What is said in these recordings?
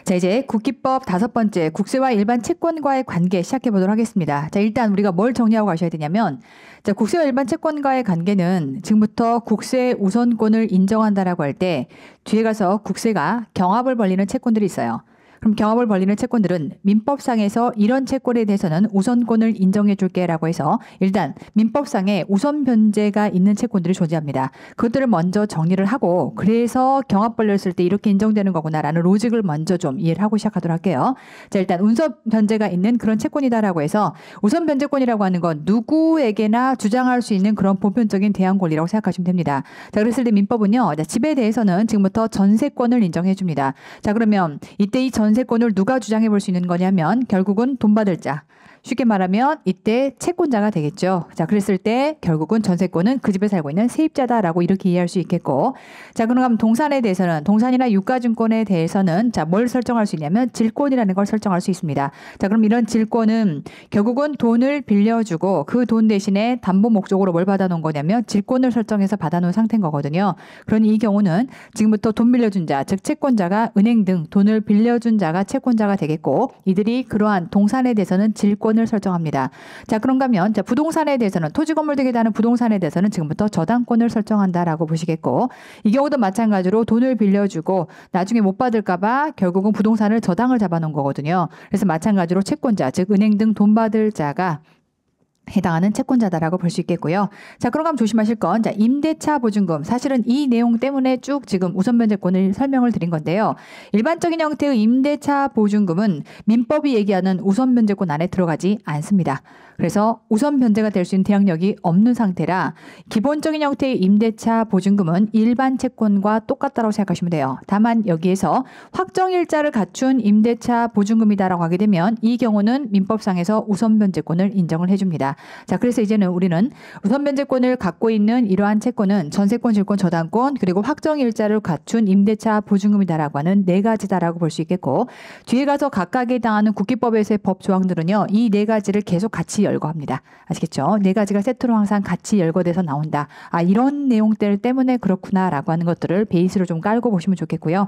자, 이제 국기법 5번째 국세와 일반 채권과의 관계 시작해 보도록 하겠습니다. 자, 일단 우리가 뭘 정리하고 가셔야 되냐면, 자, 국세와 일반 채권과의 관계는 지금부터 국세 우선권을 인정한다라고 할 때 뒤에 가서 국세가 경합을 벌리는 채권들이 있어요. 그럼 경합을 벌리는 채권들은 민법상에서 이런 채권에 대해서는 우선권을 인정해 줄게라고 해서 일단 민법상에 우선 변제가 있는 채권들이 존재합니다. 그것들을 먼저 정리를 하고 그래서 경합 벌렸을 때 이렇게 인정되는 거구나라는 로직을 먼저 좀 이해를 하고 시작하도록 할게요. 자, 일단 우선 변제가 있는 그런 채권이다라고 해서 우선 변제권이라고 하는 건 누구에게나 주장할 수 있는 그런 보편적인 대항 권리라고 생각하시면 됩니다. 자, 그랬을 때 민법은요. 자, 집에 대해서는 지금부터 전세권을 인정해 줍니다. 자, 그러면 이때 이 전세권을 누가 주장해 볼 수 있는 거냐면 결국은 돈 받을 자. 쉽게 말하면 이때 채권자가 되겠죠. 자, 그랬을 때 결국은 전세권은 그 집에 살고 있는 세입자다라고 이렇게 이해할 수 있겠고, 자, 그럼 동산에 대해서는 동산이나 유가증권에 대해서는 자, 뭘 설정할 수 있냐면 질권이라는 걸 설정할 수 있습니다. 자, 그럼 이런 질권은 결국은 돈을 빌려주고 그 돈 대신에 담보 목적으로 뭘 받아놓은 거냐면 질권을 설정해서 받아놓은 상태인 거거든요. 그러니 이 경우는 지금부터 돈 빌려준 자, 즉 채권자가 은행 등 돈을 빌려준 자가 채권자가 되겠고, 이들이 그러한 동산에 대해서는 질권 을 설정합니다. 자, 그런가 하면 자, 부동산에 대해서는 토지 건물 등에 대한 부동산에 대해서는 지금부터 저당권을 설정한다라고 보시겠고, 이 경우도 마찬가지로 돈을 빌려주고 나중에 못 받을까 봐 결국은 부동산을 저당을 잡아놓은 거거든요. 그래서 마찬가지로 채권자, 즉 은행 등 돈 받을 자가 해당하는 채권자다라고 볼 수 있겠고요. 자, 그럼 가면 조심하실 건, 자, 임대차 보증금. 사실은 이 내용 때문에 쭉 지금 우선 변제권을 설명을 드린 건데요. 일반적인 형태의 임대차 보증금은 민법이 얘기하는 우선 변제권 안에 들어가지 않습니다. 그래서 우선 변제가 될 수 있는 대항력이 없는 상태라 기본적인 형태의 임대차 보증금은 일반 채권과 똑같다고 생각하시면 돼요. 다만 여기에서 확정일자를 갖춘 임대차 보증금이다라고 하게 되면 이 경우는 민법상에서 우선 변제권을 인정을 해줍니다. 자, 그래서 이제는 우리는 우선 변제권을 갖고 있는 이러한 채권은 전세권, 질권, 저당권, 그리고 확정일자를 갖춘 임대차 보증금이다라고 하는 네 가지다라고 볼 수 있겠고, 뒤에 가서 각각에 해당하는 국기법에서의 법 조항들은요, 이 네 가지를 계속 같이 열거 합니다. 아시겠죠? 네 가지가 세트로 항상 같이 열거돼서 나온다. 아, 이런 내용들 때문에 그렇구나라고 하는 것들을 베이스로 좀 깔고 보시면 좋겠고요.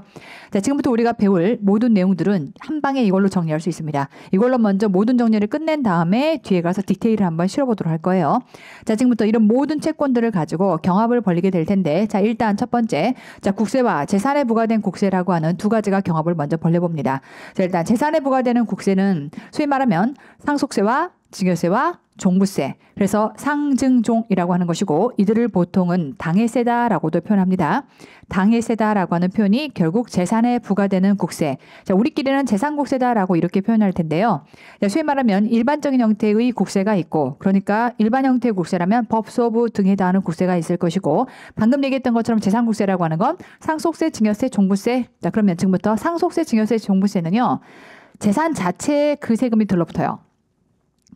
자, 지금부터 우리가 배울 모든 내용들은 한 방에 이걸로 정리할 수 있습니다. 이걸로 먼저 모든 정리를 끝낸 다음에 뒤에 가서 디테일을 한번 실어보도록 할 거예요. 자, 지금부터 이런 모든 채권들을 가지고 경합을 벌이게 될 텐데, 자, 일단 첫 번째, 자, 국세와 재산에 부과된 국세라고 하는 두 가지가 경합을 먼저 벌려봅니다. 자, 일단 재산에 부과되는 국세는 소위 말하면 상속세와 증여세와 종부세, 그래서 상증종이라고 하는 것이고, 이들을 보통은 당해세다라고도 표현합니다. 당해세다라고 하는 표현이 결국 재산에 부과되는 국세. 자, 우리끼리는 재산국세다라고 이렇게 표현할 텐데요. 자, 소위 말하면 일반적인 형태의 국세가 있고, 그러니까 일반 형태의 국세라면 법소부 등에 해당하는 국세가 있을 것이고, 방금 얘기했던 것처럼 재산국세라고 하는 건 상속세, 증여세, 종부세. 자, 그러면 지금부터 상속세, 증여세, 종부세는요, 재산 자체에 그 세금이 들러붙어요.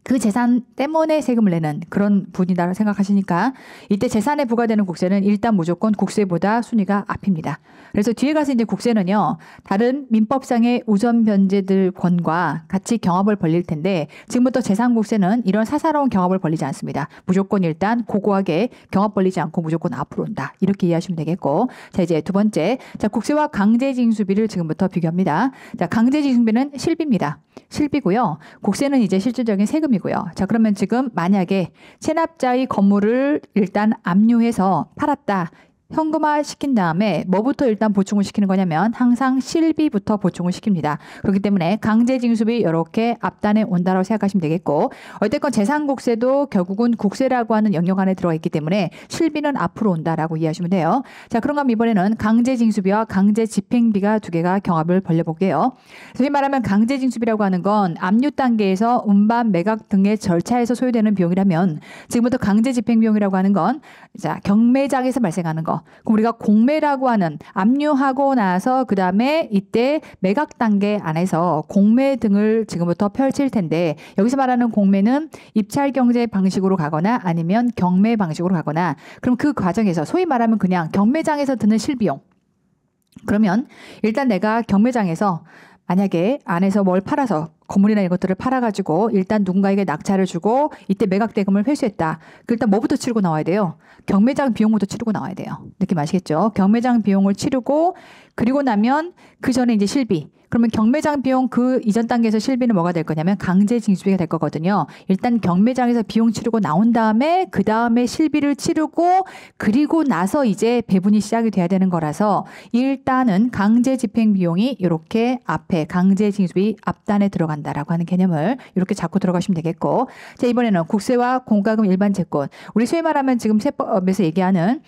그 재산 때문에 세금을 내는 그런 분이다라고 생각하시니까 이때 재산에 부과되는 국세는 일단 무조건 국세보다 순위가 앞입니다. 그래서 뒤에 가서 이제 국세는요, 다른 민법상의 우선 변제들권과 같이 경합을 벌릴 텐데, 지금부터 재산국세는 이런 사사로운 경합을 벌리지 않습니다. 무조건 일단 고고하게 경합 벌리지 않고 무조건 앞으로 온다. 이렇게 이해하시면 되겠고, 자, 이제 두 번째, 자, 국세와 강제징수비를 지금부터 비교합니다. 자, 강제징수비는 실비입니다. 실비고요. 국세는 이제 실질적인 세금이고요. 자, 그러면 지금 만약에 체납자의 건물을 일단 압류해서 팔았다. 현금화 시킨 다음에 뭐부터 일단 보충을 시키는 거냐면 항상 실비부터 보충을 시킵니다. 그렇기 때문에 강제징수비 이렇게 앞단에 온다라고 생각하시면 되겠고, 어쨌건 재산국세도 결국은 국세라고 하는 영역 안에 들어가 있기 때문에 실비는 앞으로 온다라고 이해하시면 돼요. 자, 그런가 하면 이번에는 강제징수비와 강제집행비가 두 개가 경합을 벌려볼게요. 소위 말하면 강제징수비라고 하는 건 압류 단계에서 운반, 매각 등의 절차에서 소요되는 비용이라면, 지금부터 강제집행비용이라고 하는 건 자, 경매장에서 발생하는 거. 그럼 우리가 공매라고 하는 압류하고 나서 그 다음에 이때 매각 단계 안에서 공매 등을 지금부터 펼칠 텐데, 여기서 말하는 공매는 입찰 경제 방식으로 가거나 아니면 경매 방식으로 가거나, 그럼 그 과정에서 소위 말하면 그냥 경매장에서 드는 실비용. 그러면 일단 내가 경매장에서 만약에 안에서 뭘 팔아서 건물이나 이것들을 팔아가지고 일단 누군가에게 낙찰을 주고 이때 매각 대금을 회수했다. 일단 뭐부터 치르고 나와야 돼요? 경매장 비용부터 치르고 나와야 돼요. 느낌 아시겠죠? 경매장 비용을 치르고 그리고 나면 그 전에 이제 실비. 그러면 경매장 비용 그 이전 단계에서 실비는 뭐가 될 거냐면 강제 징수비가 될 거거든요. 일단 경매장에서 비용 치르고 나온 다음에 그 다음에 실비를 치르고 그리고 나서 이제 배분이 시작이 돼야 되는 거라서 일단은 강제 집행 비용이 이렇게 앞에 강제 징수비 앞단에 들어간다라고 하는 개념을 이렇게 잡고 들어가시면 되겠고, 자 이번에는 국세와 공과금 일반 채권. 우리 소위 말하면 지금 세법에서 얘기하는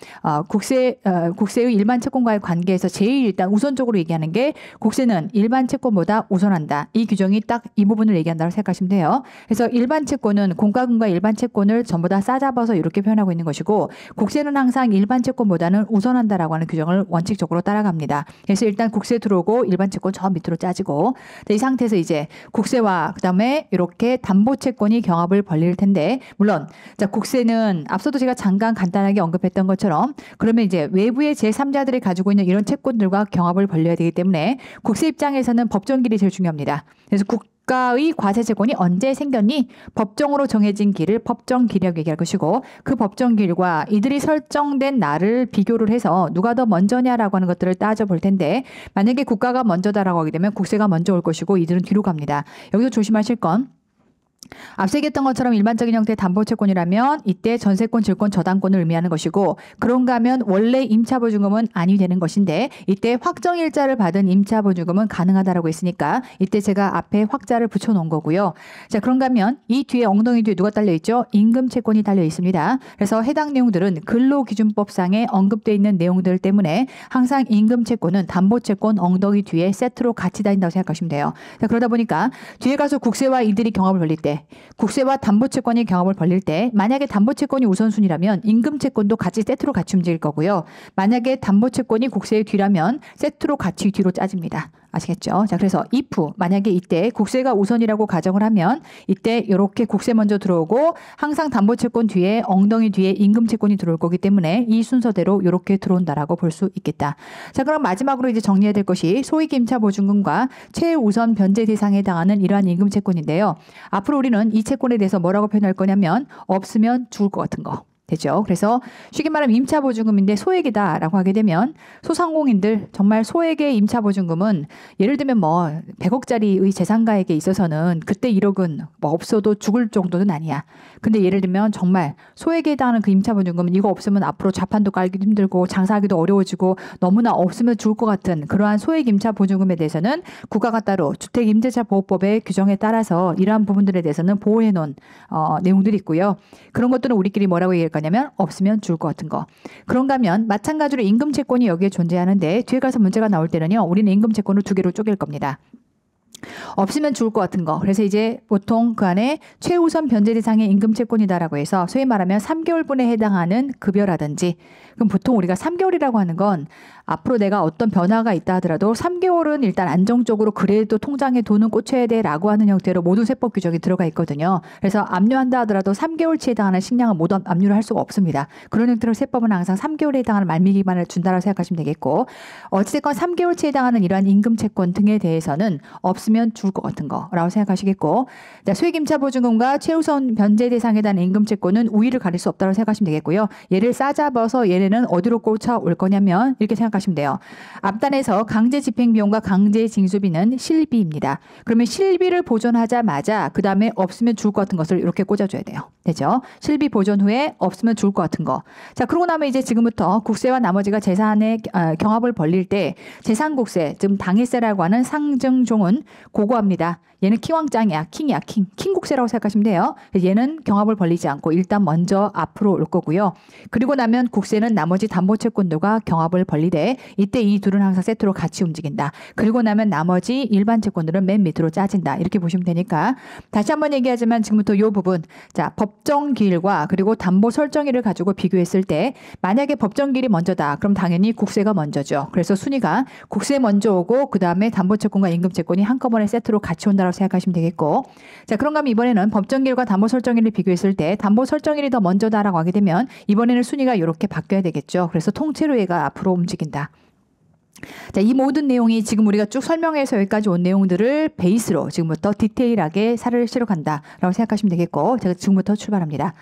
국세의 일반 채권과의 관계에서 제일 일단 우선적으로 얘기하는 게 국세는 일반 채권보다 우선한다. 이 규정이 딱 이 부분을 얘기한다고 생각하시면 돼요. 그래서 일반 채권은 공과금과 일반 채권을 전부 다 싸잡아서 이렇게 표현하고 있는 것이고, 국세는 항상 일반 채권보다는 우선한다라고 하는 규정을 원칙적으로 따라갑니다. 그래서 일단 국세 들어오고 일반 채권 저 밑으로 짜지고, 이 상태에서 이제 국세와 그다음에 이렇게 담보 채권이 경합을 벌릴 텐데, 물론 자 국세는 앞서도 제가 잠깐 간단하게 언급했던 것처럼 그러면 이제 외부의 제3자들이 가지고 있는 이런 채권들과 경합을 벌려야 되기 때문에 국세 입장에서는 법정길이 제일 중요합니다. 그래서 국가의 과세채권이 언제 생겼니? 법정으로 정해진 길을 법정길이라고 얘기할 것이고, 그 법정길과 이들이 설정된 날을 비교를 해서 누가 더 먼저냐라고 하는 것들을 따져볼 텐데, 만약에 국가가 먼저다라고 하게 되면 국세가 먼저 올 것이고 이들은 뒤로 갑니다. 여기서 조심하실 건 앞서 얘기했던 것처럼 일반적인 형태의 담보채권이라면 이때 전세권, 질권, 저당권을 의미하는 것이고, 그런가 하면 원래 임차보증금은 아니 되는 것인데 이때 확정일자를 받은 임차보증금은 가능하다라고 했으니까 이때 제가 앞에 확자를 붙여놓은 거고요. 자 그런가 하면 이 뒤에 엉덩이 뒤에 누가 달려있죠? 임금채권이 달려 있습니다. 그래서 해당 내용들은 근로기준법상에 언급되어 있는 내용들 때문에 항상 임금채권은 담보채권 엉덩이 뒤에 세트로 같이 다닌다고 생각하시면 돼요. 자 그러다 보니까 뒤에 가서 국세와 이들이 경합을 벌릴 때, 국세와 담보채권이 경합을 벌릴 때 만약에 담보채권이 우선순위라면 임금채권도 같이 세트로 같이 움직일 거고요. 만약에 담보채권이 국세의 뒤라면 세트로 같이 뒤로 짜집니다. 아시겠죠? 자, 그래서 if 만약에 이때 국세가 우선이라고 가정을 하면 이때 이렇게 국세 먼저 들어오고 항상 담보채권 뒤에 엉덩이 뒤에 임금채권이 들어올 거기 때문에 이 순서대로 이렇게 들어온다라고 볼 수 있겠다. 자, 그럼 마지막으로 이제 정리해야 될 것이 소액 임차보증금과 최우선 변제 대상에 해당하는 이러한 임금채권인데요. 앞으로 우리는 이 채권에 대해서 뭐라고 표현할 거냐면 없으면 죽을 것 같은 거. 되죠. 그래서 쉽게 말하면 임차보증금인데 소액이다라고 하게 되면 소상공인들 정말 소액의 임차보증금은 예를 들면 뭐 100억짜리의 재산가에게 있어서는 그때 1억은 뭐 없어도 죽을 정도는 아니야. 근데 예를 들면 정말 소액에 해당하는 그 임차보증금은 이거 없으면 앞으로 자판도 깔기도 힘들고 장사하기도 어려워지고 너무나 없으면 죽을 것 같은 그러한 소액 임차보증금에 대해서는 국가가 따로 주택임대차보호법의 규정에 따라서 이러한 부분들에 대해서는 보호해 놓은 내용들이 있고요. 그런 것들은 우리끼리 뭐라고 얘기할까 냐면 없으면 죽을 것 같은 거. 그런가 하면 마찬가지로 임금채권이 여기에 존재하는데 뒤에 가서 문제가 나올 때는요. 우리는 임금채권을 두 개로 쪼갤 겁니다. 없으면 죽을 것 같은 거. 그래서 이제 보통 그 안에 최우선 변제 대상의 임금채권이다라고 해서 소위 말하면 3개월분에 해당하는 급여라든지, 그럼 보통 우리가 3개월이라고 하는 건 앞으로 내가 어떤 변화가 있다 하더라도 3개월은 일단 안정적으로 그래도 통장에 돈은 꽂혀야 돼라고 하는 형태로 모든 세법 규정이 들어가 있거든요. 그래서 압류한다 하더라도 3개월치에 해당하는 식량을 모두 압류를 할 수가 없습니다. 그런 형태로 세법은 항상 3개월에 해당하는 말미 기간을 준다라고 생각하시면 되겠고, 어찌됐건 3개월치에 해당하는 이러한 임금채권 등에 대해서는 없으면 죽을 것 같은 거라고 생각하시겠고, 소액임차보증금과 최우선 변제 대상에 대한 임금채권은 우위를 가릴 수 없다고 생각하시면 되겠고요. 얘를 싸잡아서 얘네는 어디로 꽂혀올 거냐면 이렇게 생각하시면 돼요. 앞단에서 강제 집행비용과 강제 징수비는 실비입니다. 그러면 실비를 보존하자마자 그 다음에 없으면 죽을 것 같은 것을 이렇게 꽂아줘야 돼요. 되죠? 실비 보존 후에 없으면 죽을 것 같은 거. 자, 그러고 나면 이제 지금부터 국세와 나머지가 재산의 경합을 벌릴 때 재산국세, 즉 당해세라고 하는 상증종은 고고합니다. 얘는 킹왕짱이야. 킹이야. 킹국세라고 생각하시면 돼요. 얘는 경합을 벌리지 않고 일단 먼저 앞으로 올 거고요. 그리고 나면 국세는 나머지 담보채권들과 경합을 벌리되 이때 이 둘은 항상 세트로 같이 움직인다. 그리고 나면 나머지 일반 채권들은 맨 밑으로 짜진다. 이렇게 보시면 되니까 다시 한번 얘기하지만 지금부터 이 부분, 자 법정기일과 그리고 담보 설정일을 가지고 비교했을 때 만약에 법정기일이 먼저다. 그럼 당연히 국세가 먼저죠. 그래서 순위가 국세 먼저 오고 그 다음에 담보채권과 임금채권이 한꺼번에 세트로 같이 온다고 생각하시면 되겠고, 자 그런가 하면 이번에는 법정기일과 담보 설정일을 비교했을 때 담보 설정일이 더 먼저다라고 하게 되면 이번에는 순위가 이렇게 바뀌어야 되겠죠. 그래서 통째로 얘가 앞으로 움직인다. 자, 이 모든 내용이 지금 우리가 쭉 설명해서 여기까지 온 내용들을 베이스로 지금부터 디테일하게 사례를 실어간다라고 생각하시면 되겠고, 제가 지금부터 출발합니다.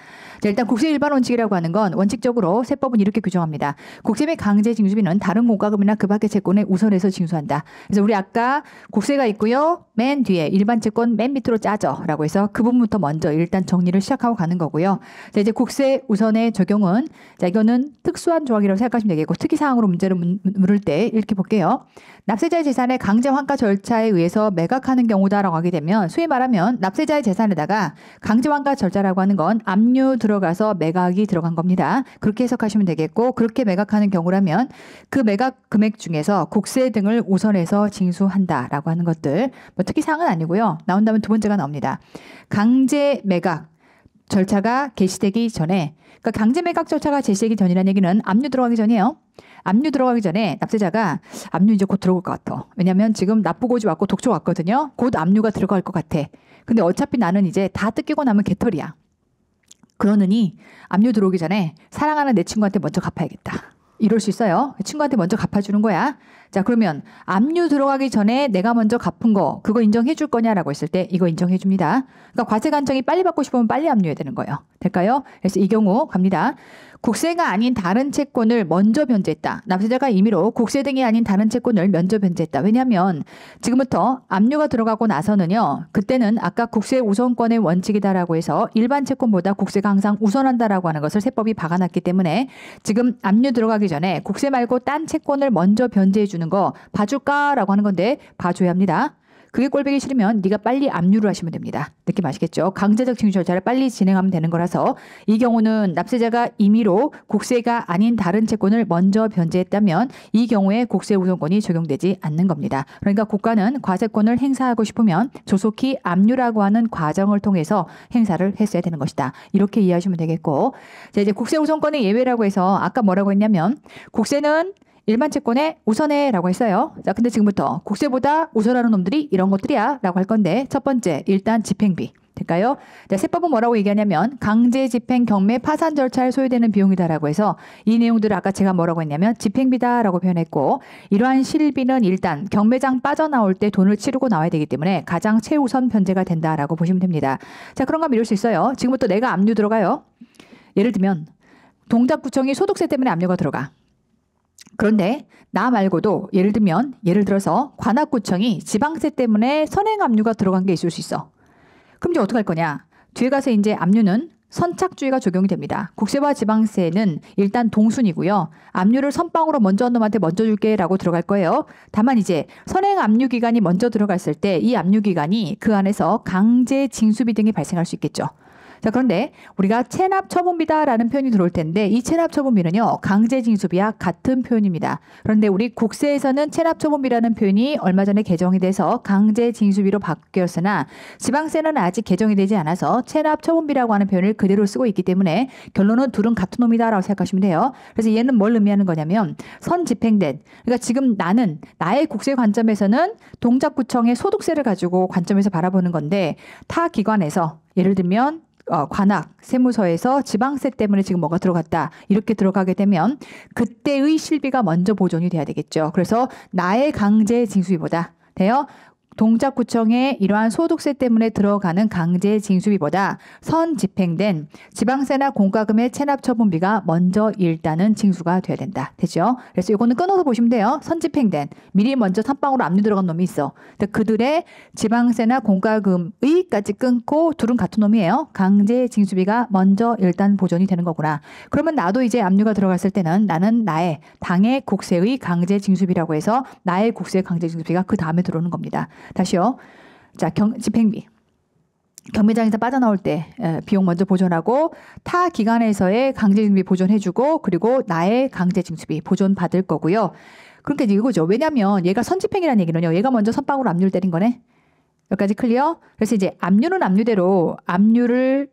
자, 일단 국세 일반 원칙이라고 하는 건 원칙적으로 세법은 이렇게 규정합니다. 국세 및 강제 징수비는 다른 공과금이나 그 밖의 채권에 우선해서 징수한다. 그래서 우리 아까 국세가 있고요. 맨 뒤에 일반 채권 맨 밑으로 짜져라고 해서 그 부분부터 먼저 일단 정리를 시작하고 가는 거고요. 자, 이제 국세 우선의 적용은, 자, 이거는 특수한 조항이라고 생각하시면 되겠고, 특이사항으로 문제를 물을 때 이렇게 볼게요. 납세자의 재산을 강제 환가 절차에 의해서 매각하는 경우다라고 하게 되면, 소위 말하면 납세자의 재산에다가 강제 환가 절차라고 하는 건 압류 들어가서 매각이 들어간 겁니다. 그렇게 해석하시면 되겠고, 그렇게 매각하는 경우라면 그 매각 금액 중에서 국세 등을 우선해서 징수한다라고 하는 것들, 뭐 특이사항은 아니고요. 나온다면 두 번째가 나옵니다. 강제 매각 절차가 개시되기 전에, 그러니까 강제 매각 절차가 제시되기 전이라는 얘기는 압류 들어가기 전이에요. 압류 들어가기 전에 납세자가 압류 이제 곧 들어올 것 같아. 왜냐면 지금 납부고지 왔고 독촉 왔거든요. 곧 압류가 들어갈 것 같아. 근데 어차피 나는 이제 다 뜯기고 나면 개털이야. 그러느니 압류 들어오기 전에 사랑하는 내 친구한테 먼저 갚아야겠다. 이럴 수 있어요. 친구한테 먼저 갚아주는 거야. 자, 그러면 압류 들어가기 전에 내가 먼저 갚은 거, 그거 인정해 줄 거냐라고 했을 때 이거 인정해 줍니다. 그러니까 과세 간정이 빨리 받고 싶으면 빨리 압류해야 되는 거예요. 될까요? 그래서 이 경우 갑니다. 국세가 아닌 다른 채권을 먼저 변제했다. 납세자가 임의로 국세 등이 아닌 다른 채권을 먼저 변제했다. 왜냐하면 지금부터 압류가 들어가고 나서는요. 그때는 아까 국세 우선권의 원칙이다라고 해서 일반 채권보다 국세가 항상 우선한다라고 하는 것을 세법이 박아놨기 때문에 지금 압류 들어가기 전에 국세 말고 딴 채권을 먼저 변제해 주는 거 봐줄까라고 하는 건데 봐줘야 합니다. 그게 꼴보기 싫으면 네가 빨리 압류를 하시면 됩니다. 느낌 아시겠죠? 강제적 징수 절차를 빨리 진행하면 되는 거라서 이 경우는 납세자가 임의로 국세가 아닌 다른 채권을 먼저 변제했다면 이 경우에 국세 우선권이 적용되지 않는 겁니다. 그러니까 국가는 과세권을 행사하고 싶으면 조속히 압류라고 하는 과정을 통해서 행사를 했어야 되는 것이다. 이렇게 이해하시면 되겠고, 자, 이제 국세 우선권의 예외라고 해서 아까 뭐라고 했냐면 국세는 일반 채권에 우선해라고 했어요. 자, 근데 지금부터 국세보다 우선하는 놈들이 이런 것들이야 라고 할 건데, 첫 번째 일단 집행비 될까요? 자, 세법은 뭐라고 얘기하냐면 강제 집행 경매 파산 절차에 소요되는 비용이다라고 해서 이 내용들을 아까 제가 뭐라고 했냐면 집행비다라고 표현했고, 이러한 실비는 일단 경매장 빠져나올 때 돈을 치르고 나와야 되기 때문에 가장 최우선 변제가 된다라고 보시면 됩니다. 자, 그런가 미룰 수 있어요. 지금부터 내가 압류 들어가요. 예를 들면 동작구청이 소득세 때문에 압류가 들어가. 그런데 나 말고도 예를 들어서 관악구청이 지방세 때문에 선행 압류가 들어간 게 있을 수 있어. 그럼 이제 어떡할 거냐? 뒤에 가서 이제 압류는 선착주의가 적용이 됩니다. 국세와 지방세는 일단 동순이고요. 압류를 선빵으로 먼저 한 놈한테 먼저 줄게라고 들어갈 거예요. 다만 이제 선행 압류 기간이 먼저 들어갔을 때 이 압류 기간이 그 안에서 강제 징수비 등이 발생할 수 있겠죠. 자, 그런데 우리가 체납처분비다라는 표현이 들어올 텐데 이 체납처분비는요. 강제징수비와 같은 표현입니다. 그런데 우리 국세에서는 체납처분비라는 표현이 얼마 전에 개정이 돼서 강제징수비로 바뀌었으나 지방세는 아직 개정이 되지 않아서 체납처분비라고 하는 표현을 그대로 쓰고 있기 때문에 결론은 둘은 같은 놈이다라고 생각하시면 돼요. 그래서 얘는 뭘 의미하는 거냐면 선집행된, 그러니까 지금 나는 나의 국세 관점에서는 동작구청의 소득세를 가지고 관점에서 바라보는 건데 타 기관에서 예를 들면 관악, 세무서에서 지방세 때문에 지금 뭐가 들어갔다. 이렇게 들어가게 되면 그때의 실비가 먼저 보존이 돼야 되겠죠. 그래서 나의 강제 징수비보다 돼요. 동작구청에 이러한 소득세 때문에 들어가는 강제 징수비보다 선 집행된 지방세나 공과금의 체납처분비가 먼저 일단은 징수가 돼야 된다. 되죠? 그래서 이거는 끊어서 보시면 돼요. 선 집행된 미리 먼저 선빵으로 압류 들어간 놈이 있어. 근데 그들의 지방세나 공과금의까지 끊고 둘은 같은 놈이에요. 강제 징수비가 먼저 일단 보존이 되는 거구나. 그러면 나도 이제 압류가 들어갔을 때는 나는 나의 당의 국세의 강제 징수비라고 해서 나의 국세 강제 징수비가 그 다음에 들어오는 겁니다. 다시요. 자, 집행비. 경매장에서 빠져나올 때 비용 먼저 보존하고 타 기관에서의 강제징수비 보존해주고 그리고 나의 강제징수비 보존받을 거고요. 그러니까 이거죠. 왜냐하면 얘가 선집행이라는 얘기는요. 얘가 먼저 선빵으로 압류를 때린 거네. 여기까지 클리어? 그래서 이제 압류는 압류대로 압류를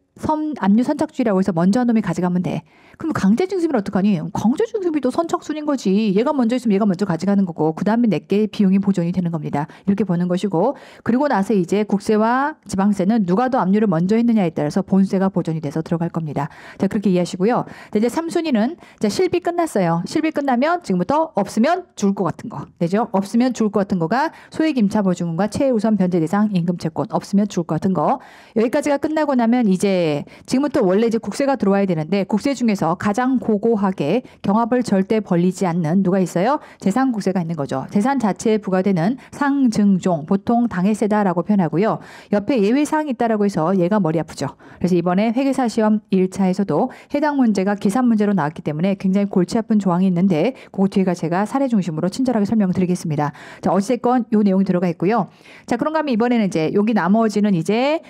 압류 선착주의라고 해서 먼저 한 놈이 가져가면 돼. 그럼 강제징수비는 어떡하니? 강제징수비도 선착순인 거지. 얘가 먼저 있으면 얘가 먼저 가져가는 거고 그 다음에 내게 비용이 보존이 되는 겁니다. 이렇게 보는 것이고 그리고 나서 이제 국세와 지방세는 누가 더 압류를 먼저 했느냐에 따라서 본세가 보존이 돼서 들어갈 겁니다. 자, 그렇게 이해하시고요. 자, 이제 3순위는 자, 실비 끝났어요. 실비 끝나면 지금부터 없으면 죽을 것 같은 거. 되죠? 없으면 죽을 것 같은 거가 소액 임차 보증금과 최우선 변제 대상 임금 채권 없으면 죽을 것 같은 거. 여기까지가 끝나고 나면 이제 지금부터 원래 이제 국세가 들어와야 되는데 국세 중에서 가장 고고하게 경합을 절대 벌리지 않는 누가 있어요? 재산국세가 있는 거죠. 재산 자체에 부과되는 상증종 보통 당해세다라고 표현하고요. 옆에 예외사항이 있다라고 해서 얘가 머리 아프죠. 그래서 이번에 회계사 시험 1차에서도 해당 문제가 계산 문제로 나왔기 때문에 굉장히 골치 아픈 조항이 있는데 그 뒤에가 제가 사례 중심으로 친절하게 설명을 드리겠습니다. 자, 어쨌건 요 내용이 들어가 있고요. 자, 그런가 하면 이번에는 이제 여기 나머지는 이제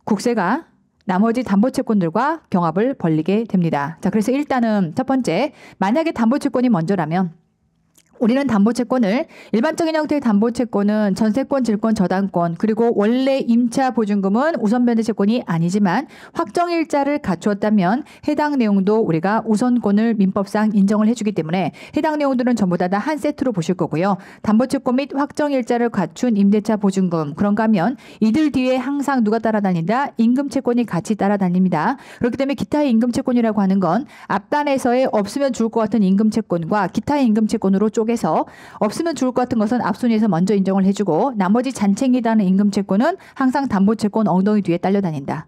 국세가 나머지 담보채권들과 경합을 벌리게 됩니다. 자, 그래서 일단은 첫 번째, 만약에 담보채권이 먼저라면 우리는 담보채권을 일반적인 형태의 담보채권은 전세권, 질권, 저당권 그리고 원래 임차 보증금은 우선변제채권이 아니지만 확정일자를 갖추었다면 해당 내용도 우리가 우선권을 민법상 인정을 해주기 때문에 해당 내용들은 전부 다 한 세트로 보실 거고요. 담보채권 및 확정일자를 갖춘 임대차 보증금 그런가 하면 이들 뒤에 항상 누가 따라다닌다? 임금채권이 같이 따라다닙니다. 그렇기 때문에 기타의 임금채권이라고 하는 건 앞단에서의 없으면 죽을 것 같은 임금채권과 기타의 임금채권으로 쪼개서 없으면 죽을 것 같은 것은 앞순위에서 먼저 인정을 해주고 나머지 잔챙이다는 임금채권은 항상 담보채권 엉덩이 뒤에 딸려다닌다.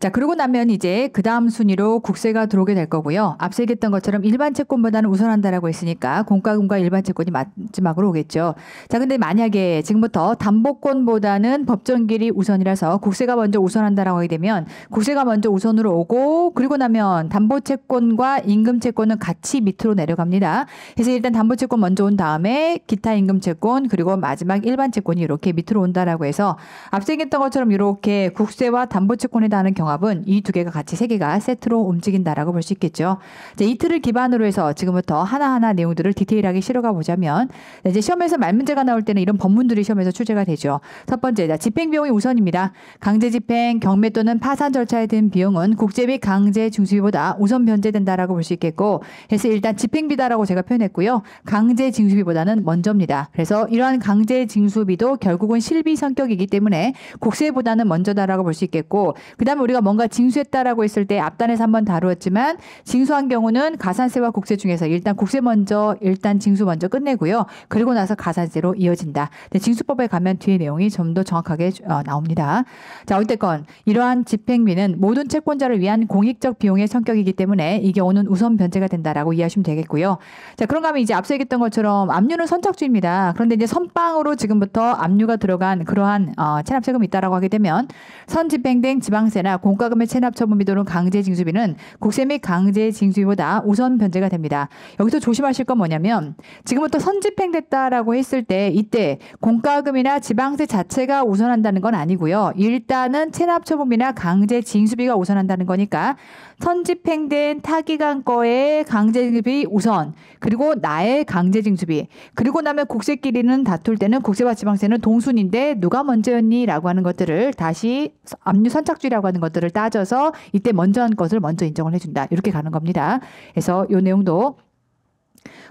자, 그러고 나면 이제 그 다음 순위로 국세가 들어오게 될 거고요. 앞서 얘기했던 것처럼 일반 채권보다는 우선한다라고 했으니까 공과금과 일반 채권이 마지막으로 오겠죠. 자, 근데 만약에 지금부터 담보권보다는 법정길이 우선이라서 국세가 먼저 우선한다라고 하게 되면 국세가 먼저 우선으로 오고 그리고 나면 담보채권과 임금채권은 같이 밑으로 내려갑니다. 그래서 일단 담보채권 먼저 온 다음에 기타 임금채권 그리고 마지막 일반 채권이 이렇게 밑으로 온다라고 해서 앞서 얘기했던 것처럼 이렇게 국세와 담보채권에 대한 경합은 이 두 개가 같이 세 개가 세트로 움직인다라고 볼 수 있겠죠. 이제 이 틀을 기반으로 해서 지금부터 하나하나 내용들을 디테일하게 실어가 보자면 이제 시험에서 말문제가 나올 때는 이런 법문들이 시험에서 출제가 되죠. 첫 번째, 자, 집행비용이 우선입니다. 강제집행, 경매 또는 파산 절차에 든 비용은 국제 및 강제 징수비보다 우선 변제된다라고 볼 수 있겠고 그래서 일단 집행비다라고 제가 표현했고요. 강제 징수비보다는 먼저입니다. 그래서 이러한 강제 징수비도 결국은 실비 성격이기 때문에 국세보다는 먼저다라고 볼 수 있겠고 그 다음에 우리가 뭔가 징수했다라고 했을 때 앞단에서 한번 다루었지만 징수한 경우는 가산세와 국세 중에서 일단 국세 먼저 일단 징수 먼저 끝내고요. 그리고 나서 가산세로 이어진다. 근데 징수법에 가면 뒤에 내용이 좀 더 정확하게 나옵니다. 자, 어쨌건 이러한 집행비는 모든 채권자를 위한 공익적 비용의 성격이기 때문에 이 경우는 우선 변제가 된다라고 이해하시면 되겠고요. 자, 그런가 하면 이제 앞서 얘기했던 것처럼 압류는 선착주입니다. 그런데 이제 선빵으로 지금부터 압류가 들어간 그러한 체납세금이 있다라고 하게 되면 선집행된 지방세나 공과금의 체납 처분비 또는 강제징수비는 국세 및 강제징수비보다 우선 변제가 됩니다. 여기서 조심하실 건 뭐냐면 지금부터 선집행됐다라고 했을 때 이때 공과금이나 지방세 자체가 우선한다는 건 아니고요. 일단은 체납 처분비나 강제징수비가 우선한다는 거니까 선집행된 타기관 거의 강제징수비 우선 그리고 나의 강제징수비 그리고 나면 국세끼리는 다툴 때는 국세와 지방세는 동순인데 누가 먼저였니? 라고 하는 것들을 다시 압류 선착주의라고 하는 것들을 따져서 이때 먼저 한 것을 먼저 인정을 해준다. 이렇게 가는 겁니다. 그래서 이 내용도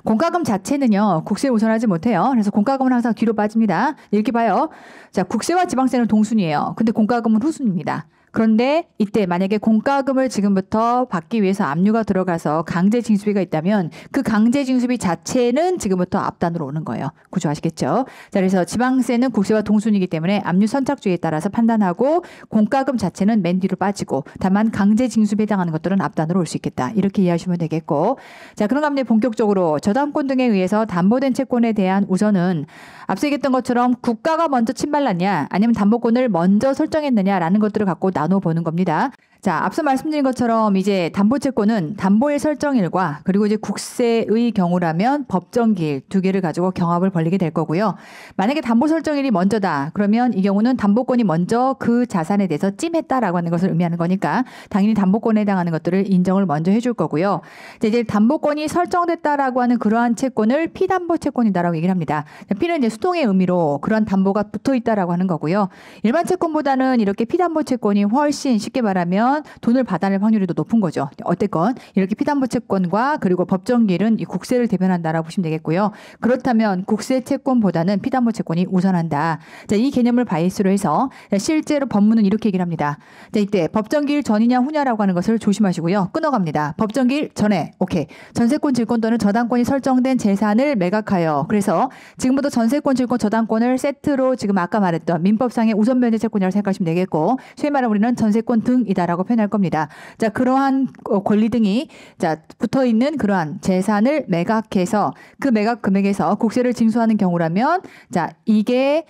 공과금 자체는요, 국세 우선하지 못해요. 그래서 공과금은 항상 뒤로 빠집니다. 이렇게 봐요. 자, 국세와 지방세는 동순이에요. 근데 공과금은 후순입니다. 그런데 이때 만약에 공과금을 지금부터 받기 위해서 압류가 들어가서 강제징수비가 있다면 그 강제징수비 자체는 지금부터 앞단으로 오는 거예요. 구조 아시겠죠? 자, 그래서 지방세는 국세와 동순이기 때문에 압류 선착주의에 따라서 판단하고 공과금 자체는 맨 뒤로 빠지고 다만 강제징수비에 해당하는 것들은 앞단으로 올 수 있겠다. 이렇게 이해하시면 되겠고 자, 그런가 하면 본격적으로 저당권 등에 의해서 담보된 채권에 대한 우선은 앞서 얘기했던 것처럼 국가가 먼저 침발랐냐 아니면 담보권을 먼저 설정했느냐라는 것들을 갖고 나눠보는 겁니다. 자, 앞서 말씀드린 것처럼 이제 담보채권은 담보의 설정일과 그리고 이제 국세의 경우라면 법정기일 두 개를 가지고 경합을 벌리게 될 거고요. 만약에 담보 설정일이 먼저다. 그러면 이 경우는 담보권이 먼저 그 자산에 대해서 찜했다라고 하는 것을 의미하는 거니까 당연히 담보권에 해당하는 것들을 인정을 먼저 해줄 거고요. 이제 담보권이 설정됐다라고 하는 그러한 채권을 피담보 채권이다라고 얘기를 합니다. 피는 이제 수동의 의미로 그러한 담보가 붙어 있다라고 하는 거고요. 일반 채권보다는 이렇게 피담보 채권이 훨씬 쉽게 말하면 그러면 돈을 받아낼 확률이 더 높은 거죠. 어쨌건 이렇게 피담보 채권과 그리고 법정기일은 이 국세를 대변한다라고 보시면 되겠고요. 그렇다면 국세 채권보다는 피담보 채권이 우선한다. 자, 이 개념을 바이스로 해서 실제로 법문은 이렇게 얘기를 합니다. 자, 이때 법정기일 전이냐 후냐라고 하는 것을 조심하시고요. 끊어갑니다. 법정기일 전에 오케이. 전세권 질권 또는 저당권이 설정된 재산을 매각하여 그래서 지금부터 전세권 질권 저당권을 세트로 지금 아까 말했던 민법상의 우선 변제 채권이라고 생각하시면 되겠고 소위 말하면 우리는 전세권 등이다라고 표현할 겁니다. 자, 그러한 권리 등이 자 붙어 있는 그러한 재산을 매각해서 그 매각 금액에서 국세를 징수하는 경우라면 자 이게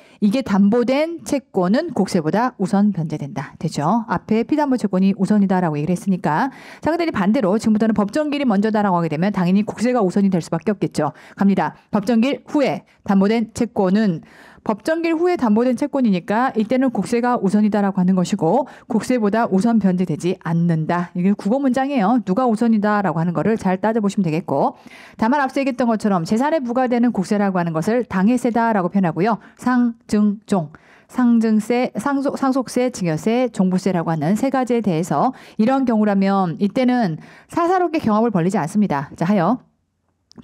담보된 채권은 국세보다 우선 변제된다. 되죠? 앞에 피담보 채권이 우선이다라고 얘기를 했으니까 자 근데 반대로 지금부터는 법정기일이 먼저다라고 하게 되면 당연히 국세가 우선이 될 수밖에 없겠죠. 갑니다. 법정기일 후에 담보된 채권은 법정기일 후에 담보된 채권이니까 이때는 국세가 우선이다라고 하는 것이고 국세보다 우선 변제되지 않는다. 이게 국어 문장이에요. 누가 우선이다라고 하는 거를 잘 따져보시면 되겠고 다만 앞서 얘기했던 것처럼 재산에 부과되는 국세라고 하는 것을 당해세다라고 표현하고요. 상증종 상증세, 상속세, 증여세, 종부세라고 하는 세 가지에 대해서 이런 경우라면 이때는 사사롭게 경합을 벌리지 않습니다. 자, 하여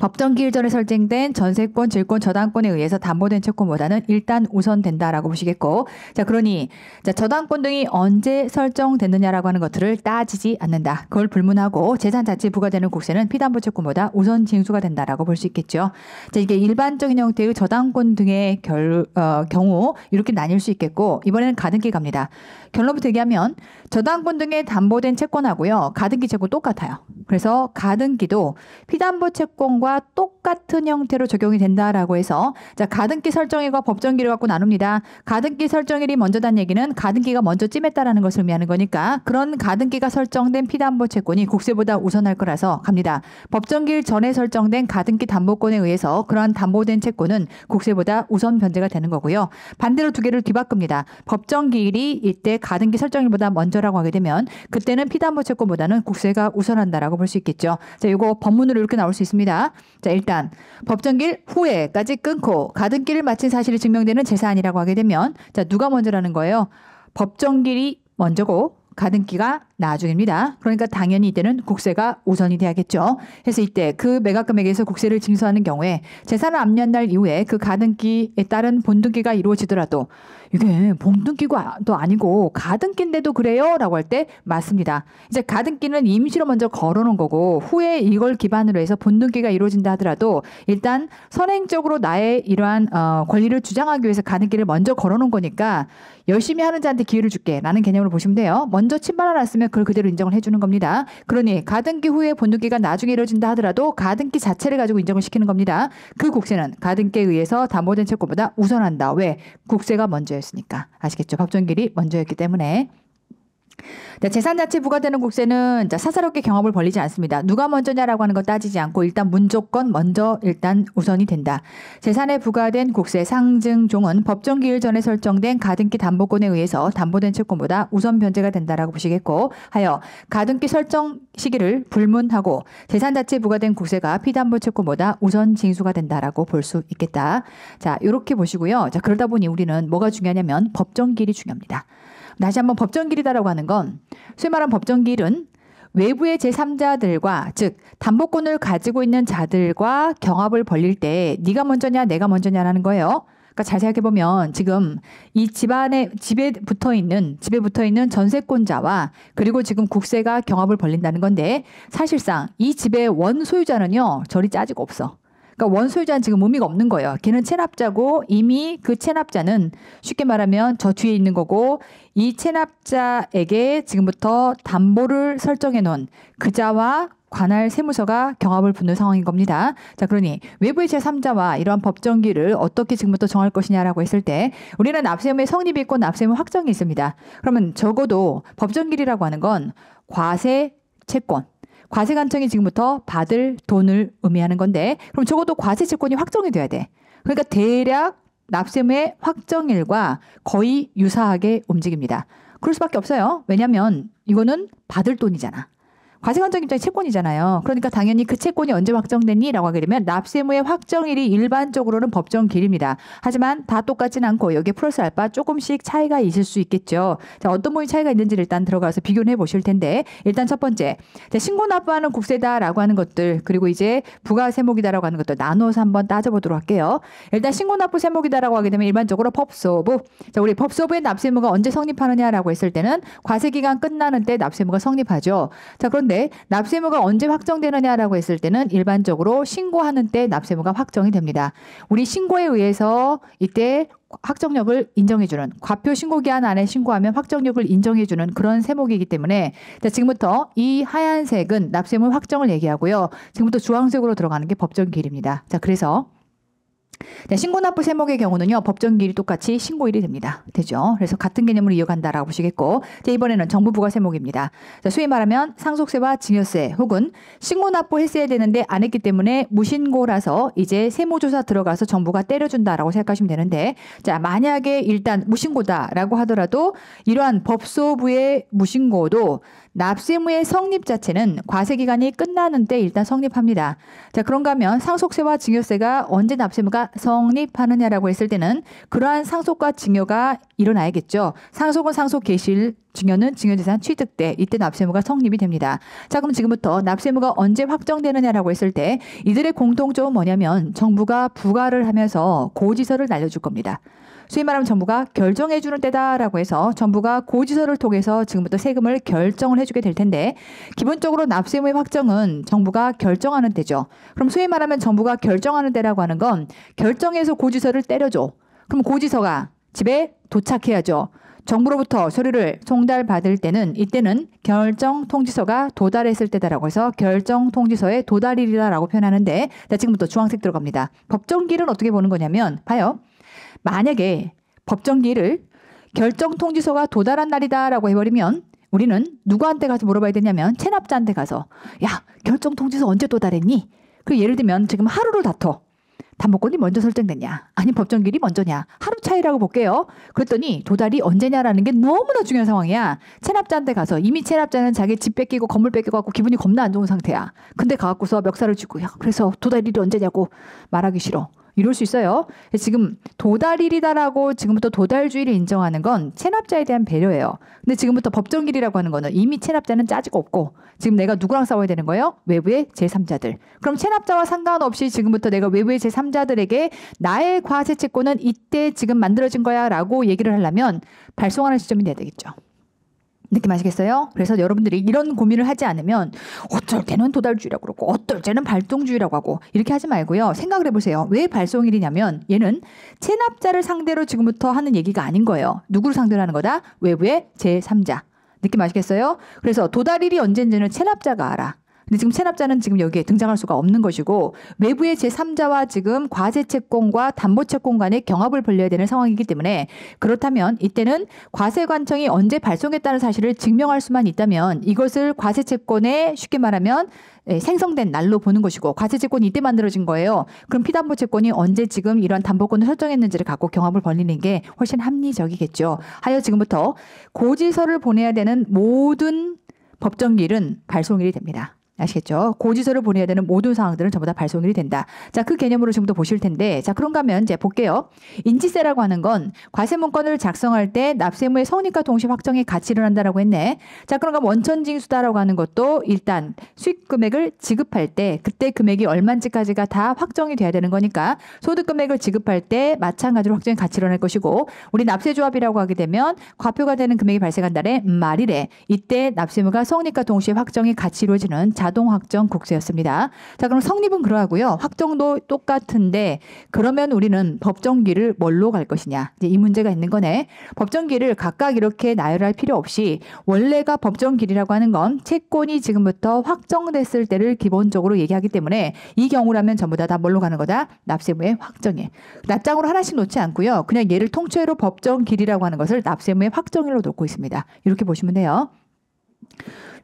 법정기일 전에 설정된 전세권, 질권, 저당권에 의해서 담보된 채권보다는 일단 우선된다라고 보시겠고 자 그러니 자 저당권 등이 언제 설정됐느냐라고 하는 것들을 따지지 않는다. 그걸 불문하고 재산 자체에 부과되는 국세는 피담보 채권보다 우선 징수가 된다라고 볼 수 있겠죠. 자 이게 일반적인 형태의 저당권 등의 경우 이렇게 나뉠 수 있겠고 이번에는 가등기 갑니다. 결론부터 얘기하면 저당권 등의 담보된 채권하고요. 가등기 채권 똑같아요. 그래서 가등기도 피담보 채권과 똑같은 형태로 적용이 된다라고 해서 자 가등기 설정일과 법정기일을 갖고 나눕니다. 가등기 설정일이 먼저다는 얘기는 가등기가 먼저 찜했다라는 것을 의미하는 거니까 그런 가등기가 설정된 피담보 채권이 국세보다 우선할 거라서 갑니다. 법정기일 전에 설정된 가등기 담보권에 의해서 그러한 담보된 채권은 국세보다 우선 변제가 되는 거고요. 반대로 두 개를 뒤바꿉니다. 법정기일이 이때 가등기 설정일보다 먼저라고 하게 되면 그때는 피담보 채권보다는 국세가 우선한다라고 볼 수 있겠죠. 자, 이거 법문으로 이렇게 나올 수 있습니다. 자, 일단 법정기일 후에까지 끊고 가등기를 마친 사실이 증명되는 재산이라고 하게 되면 자, 누가 먼저라는 거예요? 법정기일이 먼저고 가등기가 나중입니다. 그러니까 당연히 이때는 국세가 우선이 돼야겠죠. 그래서 이때 그 매각 금액에서 국세를 징수하는 경우에 재산을 압류한 날 이후에 그 가등기에 따른 본등기가 이루어지더라도 이게 본등기도 아니고 가등기인데도 그래요? 라고 할 때 맞습니다. 이제 가등기는 임시로 먼저 걸어놓은 거고 후에 이걸 기반으로 해서 본등기가 이루어진다 하더라도 일단 선행적으로 나의 이러한 권리를 주장하기 위해서 가등기를 먼저 걸어놓은 거니까 열심히 하는 자한테 기회를 줄게 라는 개념으로 보시면 돼요. 먼저 침발을 놨으면 그걸 그대로 인정을 해주는 겁니다. 그러니 가등기 후에 본등기가 나중에 이루어진다 하더라도 가등기 자체를 가지고 인정을 시키는 겁니다. 그 국세는 가등기에 의해서 담보된 채권보다 우선한다. 왜? 국세가 먼저였으니까. 아시겠죠? 법정기일이 먼저였기 때문에. 재산 자체 부과되는 국세는 사사롭게 경합을 벌리지 않습니다. 누가 먼저냐라고 하는 거 따지지 않고 일단 무조건 먼저 일단 우선이 된다. 재산에 부과된 국세 상증종은 법정기일 전에 설정된 가등기 담보권에 의해서 담보된 채권보다 우선 변제가 된다라고 보시겠고 하여 가등기 설정 시기를 불문하고 재산 자체에 부과된 국세가 피담보 채권보다 우선 징수가 된다라고 볼 수 있겠다. 자, 이렇게 보시고요. 자, 그러다 보니 우리는 뭐가 중요하냐면 법정기일이 중요합니다. 다시 한번 법정기일이다라고 하는 건 소위 말하는 법정기일은 외부의 제3자들과 즉 담보권을 가지고 있는 자들과 경합을 벌릴 때 네가 먼저냐 내가 먼저냐라는 거예요. 그러니까 잘 생각해보면 지금 이 집에 붙어 있는 전세권자와 그리고 지금 국세가 경합을 벌린다는 건데 사실상 이 집의 원소유자는요 저리 짜지가 없어. 그러니까 원소유자는 지금 의미가 없는 거예요. 걔는 체납자고 이미 그 체납자는 쉽게 말하면 저 뒤에 있는 거고 이 체납자에게 지금부터 담보를 설정해 놓은 그자와 관할 세무서가 경합을 붙는 상황인 겁니다. 자, 그러니 외부의 제3자와 이러한 법정기일을 어떻게 지금부터 정할 것이냐라고 했을 때 우리는 납세의무의 성립이 있고 납세의무 확정이 있습니다. 그러면 적어도 법정기일이라고 하는 건 과세 채권 과세관청이 지금부터 받을 돈을 의미하는 건데 그럼 적어도 과세채권이 확정이 돼야 돼. 그러니까 대략 납세의무의 확정일과 거의 유사하게 움직입니다. 그럴 수밖에 없어요. 왜냐하면 이거는 받을 돈이잖아. 과세관청 입장이 채권이잖아요. 그러니까 당연히 그 채권이 언제 확정됐니? 라고 하게 되면 납세무의 확정일이 일반적으로는 법정기일입니다. 하지만 다 똑같진 않고 여기에 플러스 알파 조금씩 차이가 있을 수 있겠죠. 자, 어떤 부분이 차이가 있는지를 일단 들어가서 비교를 해보실 텐데 일단 첫 번째, 자, 신고 납부하는 국세다라고 하는 것들 그리고 이제 부가세목이다라고 하는 것들 나눠서 한번 따져보도록 할게요. 일단 신고 납부 세목이다라고 하게 되면 일반적으로 법소부. 자, 우리 법소부의 납세무가 언제 성립하느냐라고 했을 때는 과세기간 끝나는 때 납세무가 성립하죠. 자, 그런데 납세무가 언제 확정되느냐라고 했을 때는 일반적으로 신고하는 때 납세무가 확정이 됩니다. 우리 신고에 의해서 이때 확정력을 인정해주는 과표 신고기한 안에 신고하면 확정력을 인정해주는 그런 세목이기 때문에 자, 지금부터 이 하얀색은 납세무 확정을 얘기하고요. 지금부터 주황색으로 들어가는 게 법정기일입니다. 자, 그래서 신고납부 세목의 경우는요. 법정기일이 똑같이 신고일이 됩니다. 되죠? 그래서 같은 개념으로 이어간다라고 보시겠고 자, 이번에는 정부부가 세목입니다. 자, 소위 말하면 상속세와 증여세 혹은 신고납부 했어야 되는데 안 했기 때문에 무신고라서 이제 세무조사 들어가서 정부가 때려준다라고 생각하시면 되는데 자, 만약에 일단 무신고다라고 하더라도 이러한 법소부의 무신고도 납세무의 성립 자체는 과세기간이 끝나는 때 일단 성립합니다. 자, 그런가 하면 상속세와 증여세가 언제 납세무가 성립하느냐라고 했을 때는 그러한 상속과 증여가 일어나야겠죠. 상속은 상속 개시일, 증여는 증여재산 취득 때 이때 납세무가 성립이 됩니다. 자, 그럼 지금부터 납세무가 언제 확정되느냐라고 했을 때 이들의 공통점은 뭐냐면 정부가 부과를 하면서 고지서를 날려줄 겁니다. 소위 말하면 정부가 결정해주는 때다라고 해서 정부가 고지서를 통해서 지금부터 세금을 결정을 해주게 될 텐데 기본적으로 납세무의 확정은 정부가 결정하는 때죠. 그럼 소위 말하면 정부가 결정하는 때라고 하는 건 결정해서 고지서를 때려줘. 그럼 고지서가 집에 도착해야죠. 정부로부터 서류를 송달받을 때는 이때는 결정통지서가 도달했을 때다라고 해서 결정통지서의 도달일이다라고 표현하는데 자, 지금부터 주황색 들어갑니다. 법정기일은 어떻게 보는 거냐면 봐요. 만약에 법정기일을 결정통지서가 도달한 날이다라고 해버리면 우리는 누구한테 가서 물어봐야 되냐면 체납자한테 가서 야, 결정통지서 언제 도달했니? 그 예를 들면 지금 하루를 다퉈. 담보권이 먼저 설정됐냐? 아니 법정기일이 먼저냐? 하루 차이라고 볼게요. 그랬더니 도달이 언제냐라는 게 너무나 중요한 상황이야. 체납자한테 가서 이미 체납자는 자기 집 뺏기고 건물 뺏기고 갖고 기분이 겁나 안 좋은 상태야. 근데 가갖고서 멱살을 쥐고 야, 그래서 도달일이 언제냐고 말하기 싫어. 이럴 수 있어요. 지금 도달일이다라고 지금부터 도달주의를 인정하는 건 체납자에 대한 배려예요. 근데 지금부터 법정기일이라고 하는 거는 이미 체납자는 짜지고 없고 지금 내가 누구랑 싸워야 되는 거예요? 외부의 제3자들. 그럼 체납자와 상관없이 지금부터 내가 외부의 제3자들에게 나의 과세 채권은 이때 지금 만들어진 거야 라고 얘기를 하려면 발송하는 시점이 돼야 되겠죠. 느낌 아시겠어요? 그래서 여러분들이 이런 고민을 하지 않으면 어쩔 때는 도달주의라고 그러고 어떨 때는 발송주의라고 하고 이렇게 하지 말고요. 생각을 해보세요. 왜 발송일이냐면 얘는 체납자를 상대로 지금부터 하는 얘기가 아닌 거예요. 누구를 상대로 하는 거다? 외부의 제3자. 느낌 아시겠어요? 그래서 도달일이 언제인지는 체납자가 알아. 근데 지금 체납자는 지금 여기에 등장할 수가 없는 것이고 외부의 제3자와 지금 과세채권과 담보채권 간의 경합을 벌려야 되는 상황이기 때문에 그렇다면 이때는 과세관청이 언제 발송했다는 사실을 증명할 수만 있다면 이것을 과세채권에 쉽게 말하면 생성된 날로 보는 것이고 과세채권이 이때 만들어진 거예요. 그럼 피담보채권이 언제 지금 이런 담보권을 설정했는지를 갖고 경합을 벌리는 게 훨씬 합리적이겠죠. 하여 지금부터 고지서를 보내야 되는 모든 법정기일은 발송일이 됩니다. 아시겠죠? 고지서를 보내야 되는 모든 상황들은 전부 다 발송일이 된다. 자, 그 개념으로 지금도 보실 텐데 자, 그런가 하면 이제 볼게요. 인지세라고 하는 건 과세문건을 작성할 때 납세무의 성립과 동시에 확정의 가치를 한다라고 했네. 자, 그런가 원천징수다라고 하는 것도 일단 수익 금액을 지급할 때 그때 금액이 얼마인지까지가 다 확정이 돼야 되는 거니까 소득 금액을 지급할 때 마찬가지로 확정의 가치를 할 것이고 우리 납세조합이라고 하게 되면 과표가 되는 금액이 발생한 날에 말일에 이때 납세무가 성립과 동시에 확정의 가치로 이루어지는 자동 확정 국세였습니다. 자, 그럼 성립은 그러하고요. 확정도 똑같은데 그러면 우리는 법정기일을 뭘로 갈 것이냐. 이제 이 문제가 있는 거네. 법정기일을 각각 이렇게 나열할 필요 없이 원래가 법정기일이라고 하는 건 채권이 지금부터 확정됐을 때를 기본적으로 얘기하기 때문에 이 경우라면 전부 다 뭘로 가는 거다? 납세무의 확정일. 낱장으로 하나씩 놓지 않고요. 그냥 얘를 통째로 법정기일이라고 하는 것을 납세무의 확정일로 놓고 있습니다. 이렇게 보시면 돼요.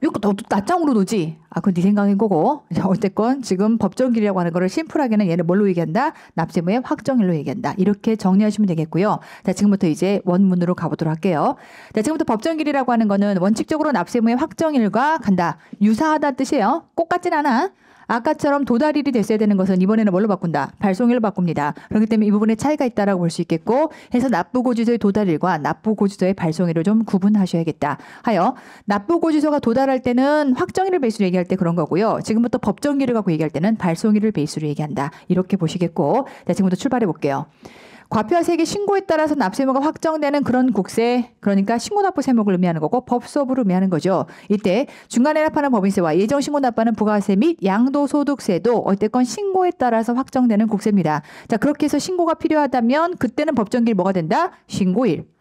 이거 너 낱장으로 놓지? 아, 그건 네 생각인 거고. 자, 어쨌건 지금 법정기일이라고 하는 거를 심플하게는 얘를 뭘로 얘기한다? 납세무의 확정일로 얘기한다. 이렇게 정리하시면 되겠고요. 자, 지금부터 이제 원문으로 가보도록 할게요. 자, 지금부터 법정기일이라고 하는 거는 원칙적으로 납세무의 확정일과 간다. 유사하다 뜻이에요. 꼭 같진 않아. 아까처럼 도달일이 됐어야 되는 것은 이번에는 뭘로 바꾼다? 발송일로 바꿉니다. 그렇기 때문에 이 부분에 차이가 있다라고 볼 수 있겠고 해서 납부고지서의 도달일과 납부고지서의 발송일을 좀 구분하셔야겠다 하여 납부고지서가 도달할 때는 확정일을 베이스로 얘기할 때 그런 거고요. 지금부터 법정일을 갖고 얘기할 때는 발송일을 베이스로 얘기한다. 이렇게 보시겠고 자, 지금부터 출발해 볼게요. 과표와 세액의 신고에 따라서 납세무가 확정되는 그런 국세, 그러니까 신고납부 세목을 의미하는 거고 법소부를 의미하는 거죠. 이때 중간에 납하는 법인세와 예정신고 납부하는 부가세 및 양도소득세도 어쨌건 신고에 따라서 확정되는 국세입니다. 자, 그렇게 해서 신고가 필요하다면 그때는 법정기일 뭐가 된다? 신고일.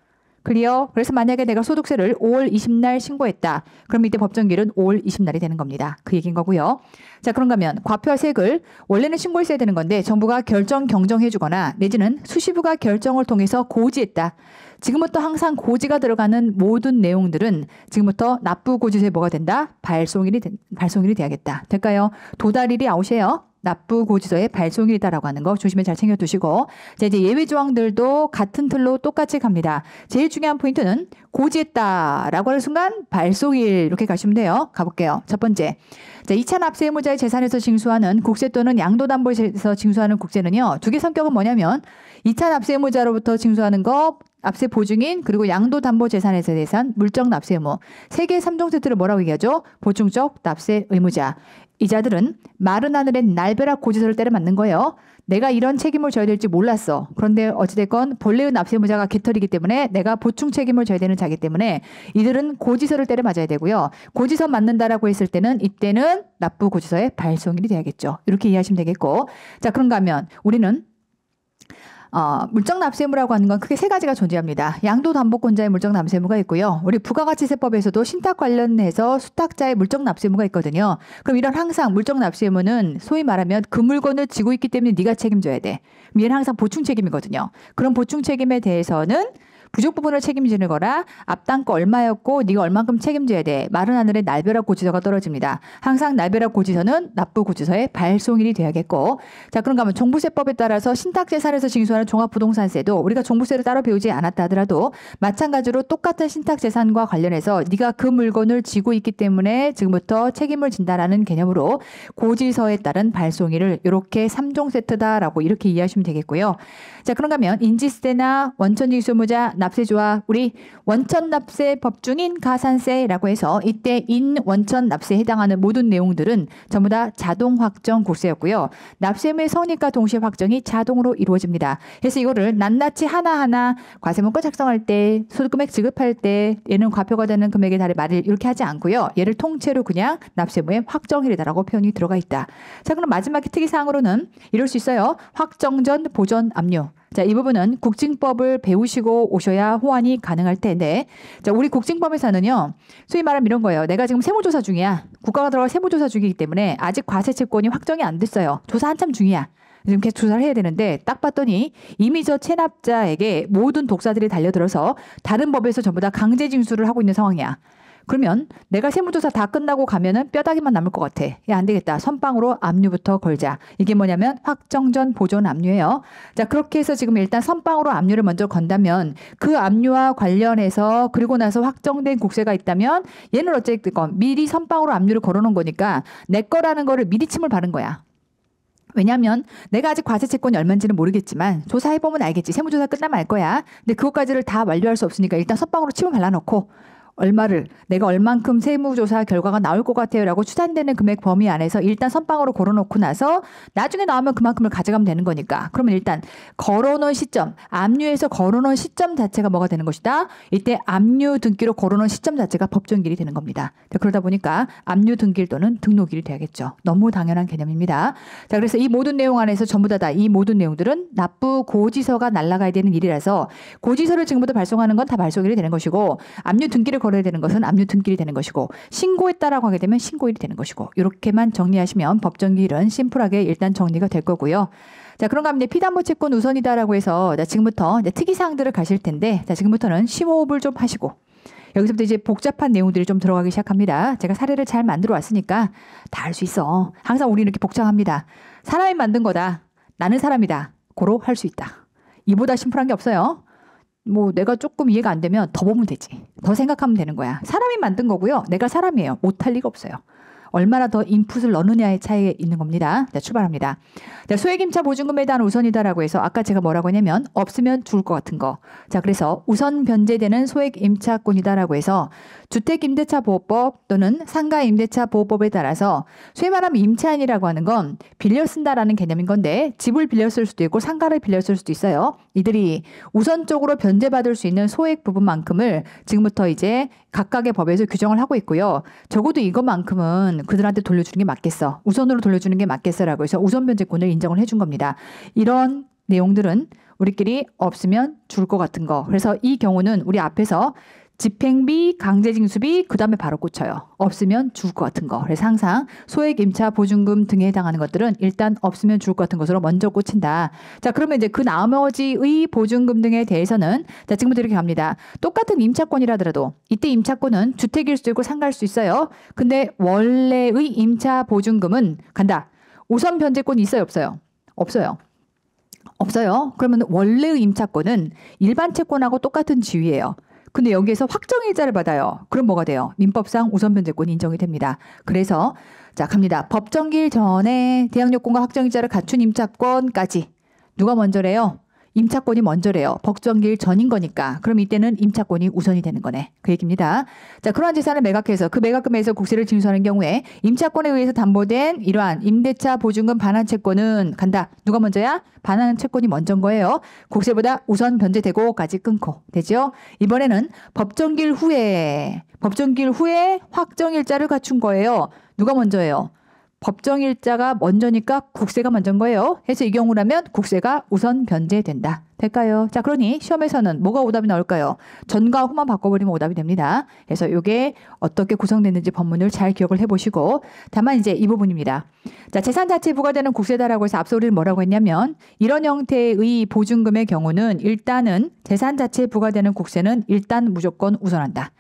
클리어? 그래서 만약에 내가 소득세를 5월 20날 신고했다. 그럼 이때 법정기일은 5월 20날이 되는 겁니다. 그 얘기인 거고요. 자, 그런가 하면 과표와 세액을 원래는 신고했어야 되는 건데 정부가 결정 경정해 주거나 내지는 수시부가 결정을 통해서 고지했다. 지금부터 항상 고지가 들어가는 모든 내용들은 지금부터 납부고지서에 뭐가 된다? 발송일이 돼야겠다. 될까요? 도달일이 아웃이에요. 납부고지서의 발송일이다라고 하는 거 조심히 잘 챙겨두시고 자, 이제 예외 조항들도 같은 틀로 똑같이 갑니다. 제일 중요한 포인트는 고지했다라고 하는 순간 발송일 이렇게 가시면 돼요. 가볼게요. 첫 번째, 자, 2차 납세 의무자의 재산에서 징수하는 국세 또는 양도담보에서 징수하는 국세는요. 두 개 성격은 뭐냐면 2차 납세 의무자로부터 징수하는 거 납세 보증인 그리고 양도담보재산에서 대한 물적 납세 의무 세 개의 3종 세트를 뭐라고 얘기하죠? 보충적 납세 의무자. 이 자들은 마른 하늘에 날벼락 고지서를 때려 맞는 거예요. 내가 이런 책임을 져야 될지 몰랐어. 그런데 어찌됐건 본래의 납세 의무자가 개털이기 때문에 내가 보충 책임을 져야 되는 자기 때문에 이들은 고지서를 때려 맞아야 되고요. 고지서 맞는다라고 했을 때는 이때는 납부고지서의 발송일이 돼야겠죠. 이렇게 이해하시면 되겠고 자, 그런가 하면 우리는 물적 납세의무라고 하는 건 크게 세 가지가 존재합니다. 양도담보권자의 물적 납세의무가 있고요. 우리 부가가치세법에서도 신탁 관련해서 수탁자의 물적 납세의무가 있거든요. 그럼 이런 항상 물적 납세의무는 소위 말하면 그 물건을 지고 있기 때문에 네가 책임져야 돼. 얘는 항상 보충 책임이거든요. 그런 보충 책임에 대해서는 부족 부분을 책임지는 거라 앞당 거 얼마였고 네가 얼만큼 책임져야 돼. 마른 하늘에 날벼락 고지서가 떨어집니다. 항상 날벼락 고지서는 납부고지서의 발송일이 돼야겠고 자, 그런가 하면 종부세법에 따라서 신탁재산에서 징수하는 종합부동산세도 우리가 종부세를 따로 배우지 않았다 하더라도 마찬가지로 똑같은 신탁재산과 관련해서 네가 그 물건을 지고 있기 때문에 지금부터 책임을 진다라는 개념으로 고지서에 따른 발송일을 이렇게 3종 세트다라고 이렇게 이해하시면 되겠고요. 자, 그런가 하면 인지세나 원천징수의무자 납세조와 우리 원천납세 법중인 가산세라고 해서 이때 인원천 납세에 해당하는 모든 내용들은 전부 다 자동 확정 국세였고요. 납세의무의 성립과 동시에 확정이 자동으로 이루어집니다. 그래서 이거를 낱낱이 하나하나 과세문건 작성할 때 소득금액 지급할 때 얘는 과표가 되는 금액에 달해 말일 이렇게 하지 않고요. 얘를 통째로 그냥 납세의무의 확정일이다라고 표현이 들어가 있다. 자, 그럼 마지막 특이사항으로는 이럴 수 있어요. 확정 전 보존 압류. 자, 이 부분은 국징법을 배우시고 오셔야 호환이 가능할 텐데 자, 우리 국징법에서는요. 소위 말하면 이런 거예요. 내가 지금 세무조사 중이야. 국가가 들어갈 세무조사 중이기 때문에 아직 과세채권이 확정이 안 됐어요. 조사 한참 중이야. 지금 계속 조사를 해야 되는데 딱 봤더니 이미 저 체납자에게 모든 독사들이 달려들어서 다른 법에서 전부 다 강제 징수를 하고 있는 상황이야. 그러면 내가 세무조사 다 끝나고 가면은 뼈다귀만 남을 것 같아. 야, 안 되겠다. 선빵으로 압류부터 걸자. 이게 뭐냐면 확정전 보존 압류예요. 자, 그렇게 해서 지금 일단 선빵으로 압류를 먼저 건다면 그 압류와 관련해서 그리고 나서 확정된 국세가 있다면 얘는 어쨌든 미리 선빵으로 압류를 걸어놓은 거니까 내 거라는 거를 미리 침을 바른 거야. 왜냐하면 내가 아직 과세채권이 얼마인지는 모르겠지만 조사해보면 알겠지. 세무조사 끝나면 알 거야. 근데 그것까지를 다 완료할 수 없으니까 일단 선빵으로 침을 발라놓고 얼마를 내가 얼만큼 세무조사 결과가 나올 것 같아요 라고 추산되는 금액 범위 안에서 일단 선빵으로 걸어놓고 나서 나중에 나오면 그만큼을 가져가면 되는 거니까 그러면 일단 걸어놓은 시점 압류해서 걸어놓은 시점 자체가 뭐가 되는 것이다. 이때 압류 등기로 걸어놓은 시점 자체가 법정기일이 되는 겁니다. 그러다 보니까 압류 등기일 또는 등록일이 돼야겠죠. 너무 당연한 개념입니다. 자, 그래서 이 모든 내용 안에서 전부 다 이 모든 내용들은 납부 고지서가 날아가야 되는 일이라서 고지서를 지금부터 발송하는 건 다 발송일이 되는 것이고 압류 등기를 걸어야 되는 것은 압류 등기일이 되는 것이고 신고했다라고 하게 되면 신고일이 되는 것이고 이렇게만 정리하시면 법정기일은 심플하게 일단 정리가 될 거고요. 자, 그런가 하면 피담보 채권 우선이다라고 해서 자, 지금부터 특이사항들을 가실 텐데 자, 지금부터는 심호흡을 좀 하시고 여기서부터 이제 복잡한 내용들이 좀 들어가기 시작합니다. 제가 사례를 잘 만들어 왔으니까 다 할 수 있어. 항상 우리는 이렇게 복잡합니다. 사람이 만든 거다. 나는 사람이다. 고로 할 수 있다. 이보다 심플한 게 없어요. 뭐 내가 조금 이해가 안 되면 더 보면 되지. 더 생각하면 되는 거야. 사람이 만든 거고요. 내가 사람이에요. 못할 리가 없어요. 얼마나 더 인풋을 넣느냐의 차이에 있는 겁니다. 자, 출발합니다. 자, 소액임차 보증금에 대한 우선이다라고 해서 아까 제가 뭐라고 했냐면 없으면 죽을 것 같은 거. 자, 그래서 우선 변제되는 소액임차권이다라고 해서 주택임대차보호법 또는 상가임대차보호법에 따라서 소위 말하면 임차인이라고 하는 건 빌려 쓴다라는 개념인 건데 집을 빌려 쓸 수도 있고 상가를 빌려 쓸 수도 있어요. 이들이 우선적으로 변제받을 수 있는 소액 부분만큼을 지금부터 이제 각각의 법에서 규정을 하고 있고요. 적어도 이것만큼은 그들한테 돌려주는 게 맞겠어. 우선으로 돌려주는 게 맞겠어라고 해서 우선 변제권을 인정을 해준 겁니다. 이런 내용들은 우리끼리 없으면 죽을 것 같은 거. 그래서 이 경우는 우리 앞에서 집행비, 강제징수비, 그 다음에 바로 꽂혀요. 없으면 죽을 것 같은 거. 그래서 항상 소액임차 보증금 등에 해당하는 것들은 일단 없으면 죽을 것 같은 것으로 먼저 꽂힌다. 자, 그러면 이제 그 나머지의 보증금 등에 대해서는 자, 지금부터 이렇게 갑니다. 똑같은 임차권이라더라도 이때 임차권은 주택일 수도 있고 상가일 수 있어요. 근데 원래의 임차 보증금은 간다. 우선 변제권이 있어요, 없어요? 없어요. 없어요. 그러면 원래의 임차권은 일반 채권하고 똑같은 지위예요. 근데 여기에서 확정일자를 받아요. 그럼 뭐가 돼요? 민법상 우선 변제권이 인정이 됩니다. 그래서 자, 갑니다. 법정기일 전에 대항요건과 확정일자를 갖춘 임차권까지 누가 먼저래요? 임차권이 먼저래요. 법정기일 전인 거니까. 그럼 이때는 임차권이 우선이 되는 거네. 그 얘기입니다. 자, 그러한 재산을 매각해서 그 매각금에서 국세를 징수하는 경우에 임차권에 의해서 담보된 이러한 임대차 보증금 반환 채권은 간다. 누가 먼저야? 반환 채권이 먼저인 거예요. 국세보다 우선 변제되고까지 끊고 되죠. 이번에는 법정기일 후에 확정일자를 갖춘 거예요. 누가 먼저예요? 법정일자가 먼저니까 국세가 먼저인 거예요. 해서 이 경우라면 국세가 우선 변제된다. 될까요? 자, 그러니 시험에서는 뭐가 오답이 나올까요? 전과 후만 바꿔버리면 오답이 됩니다. 그래서 이게 어떻게 구성됐는지 법문을 잘 기억을 해보시고 다만 이제 이 부분입니다. 자, 재산 자체에 부과되는 국세다라고 해서 앞서 우리는 뭐라고 했냐면 이런 형태의 보증금의 경우는 일단은 재산 자체에 부과되는 국세는 일단 무조건 우선한다.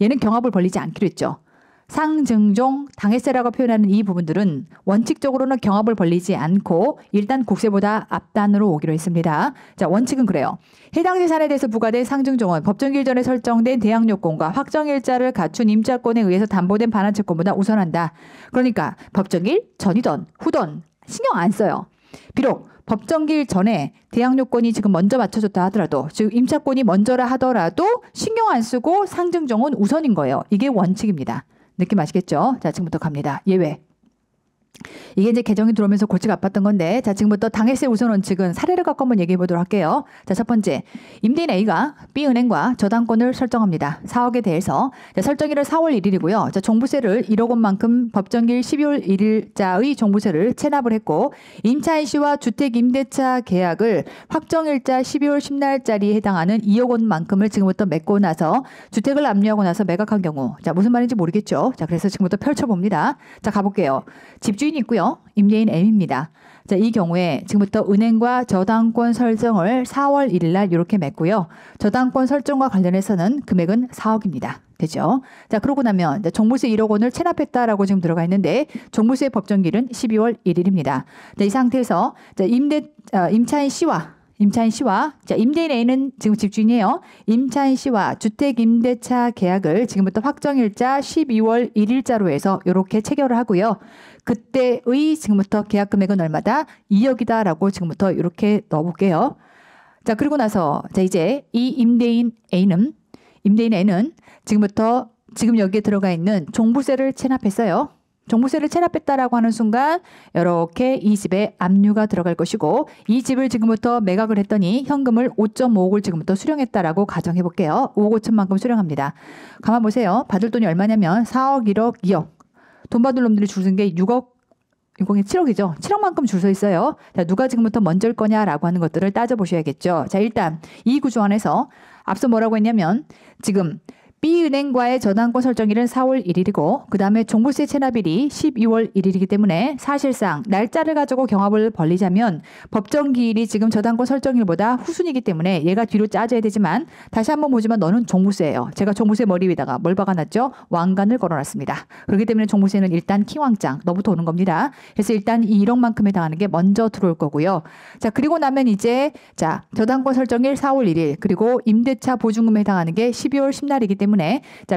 얘는 경합을 벌리지 않기로 했죠. 상증종, 당해세라고 표현하는 이 부분들은 원칙적으로는 경합을 벌리지 않고 일단 국세보다 앞단으로 오기로 했습니다. 자, 원칙은 그래요. 해당 재산에 대해서 부과된 상증종은 법정기일 전에 설정된 대항요건과 확정일자를 갖춘 임차권에 의해서 담보된 반환채권보다 우선한다. 그러니까 법정기일 전이던 후던 신경 안 써요. 비록 법정기일 전에 대항요건이 지금 먼저 맞춰졌다 하더라도 즉 임차권이 먼저라 하더라도 신경 안 쓰고 상증종은 우선인 거예요. 이게 원칙입니다. 느낌 아시겠죠? 자, 지금부터 갑니다. 예외. 이게 이제 개정이 들어오면서 골치가 아팠던 건데 자, 지금부터 당해세 우선 원칙은 사례를 갖고 한번 얘기해 보도록 할게요. 자, 첫 번째. 임대인 A가 B은행과 저당권을 설정합니다. 4억에 대해서. 자, 설정일은 4월 1일이고요. 자, 종부세를 1억 원만큼 법정기일 12월 1일자의 종부세를 체납을 했고 임차인 씨와 주택임대차 계약을 확정일자 12월 10날짜리에 해당하는 2억 원만큼을 지금부터 맺고 나서 주택을 압류하고 나서 매각한 경우 자, 무슨 말인지 모르겠죠? 자, 그래서 지금부터 펼쳐봅니다. 자, 가볼게요. 집주인이 있고요. 임대인 M입니다. 자, 이 경우에 지금부터 은행과 저당권 설정을 4월 1일 날 이렇게 맺고요. 저당권 설정과 관련해서는 금액은 4억입니다. 되죠? 자, 그러고 나면 종부세 1억 원을 체납했다라고 지금 들어가 있는데 종부세 법정기일은 12월 1일입니다. 자, 이 상태에서 자, 임차인 C와 자, 임대인 A는 지금 집주인이에요. 임차인 C와 주택임대차 계약을 지금부터 확정일자 12월 1일자로 해서 이렇게 체결을 하고요. 그때의 지금부터 계약 금액은 얼마다? 2억이다라고 지금부터 이렇게 넣어볼게요. 자, 그리고 나서 자, 이제 이 임대인 A는 지금부터 지금 여기에 들어가 있는 종부세를 체납했어요. 종부세를 체납했다라고 하는 순간 이렇게 이 집에 압류가 들어갈 것이고 이 집을 지금부터 매각을 했더니 현금을 5.5억을 지금부터 수령했다라고 가정해 볼게요. 5억 5천만큼 수령합니다. 가만 보세요. 받을 돈이 얼마냐면 4억, 1억, 2억. 돈 받을 놈들이 줄 쓴 게 6억, 6억이 7억이죠. 7억만큼 줄 서 있어요. 자, 누가 지금부터 먼저일 거냐라고 하는 것들을 따져보셔야겠죠. 자, 일단 이 구조 안에서 앞서 뭐라고 했냐면 지금 B은행과의 저당권 설정일은 4월 1일이고 그 다음에 종부세 체납일이 12월 1일이기 때문에 사실상 날짜를 가지고 경합을 벌리자면 법정기일이 지금 저당권 설정일보다 후순이기 때문에 얘가 뒤로 짜져야 되지만 다시 한번 보지만 너는 종부세예요. 제가 종부세 머리 위에다가 뭘 박아놨죠? 왕관을 걸어놨습니다. 그렇기 때문에 종부세는 일단 킹왕짱 너부터 오는 겁니다. 그래서 일단 이 1억만큼에 해당하는 게 먼저 들어올 거고요. 자, 그리고 나면 이제 저당권 설정일 4월 1일 그리고 임대차 보증금에 해당하는 게 12월 10날이기 때문에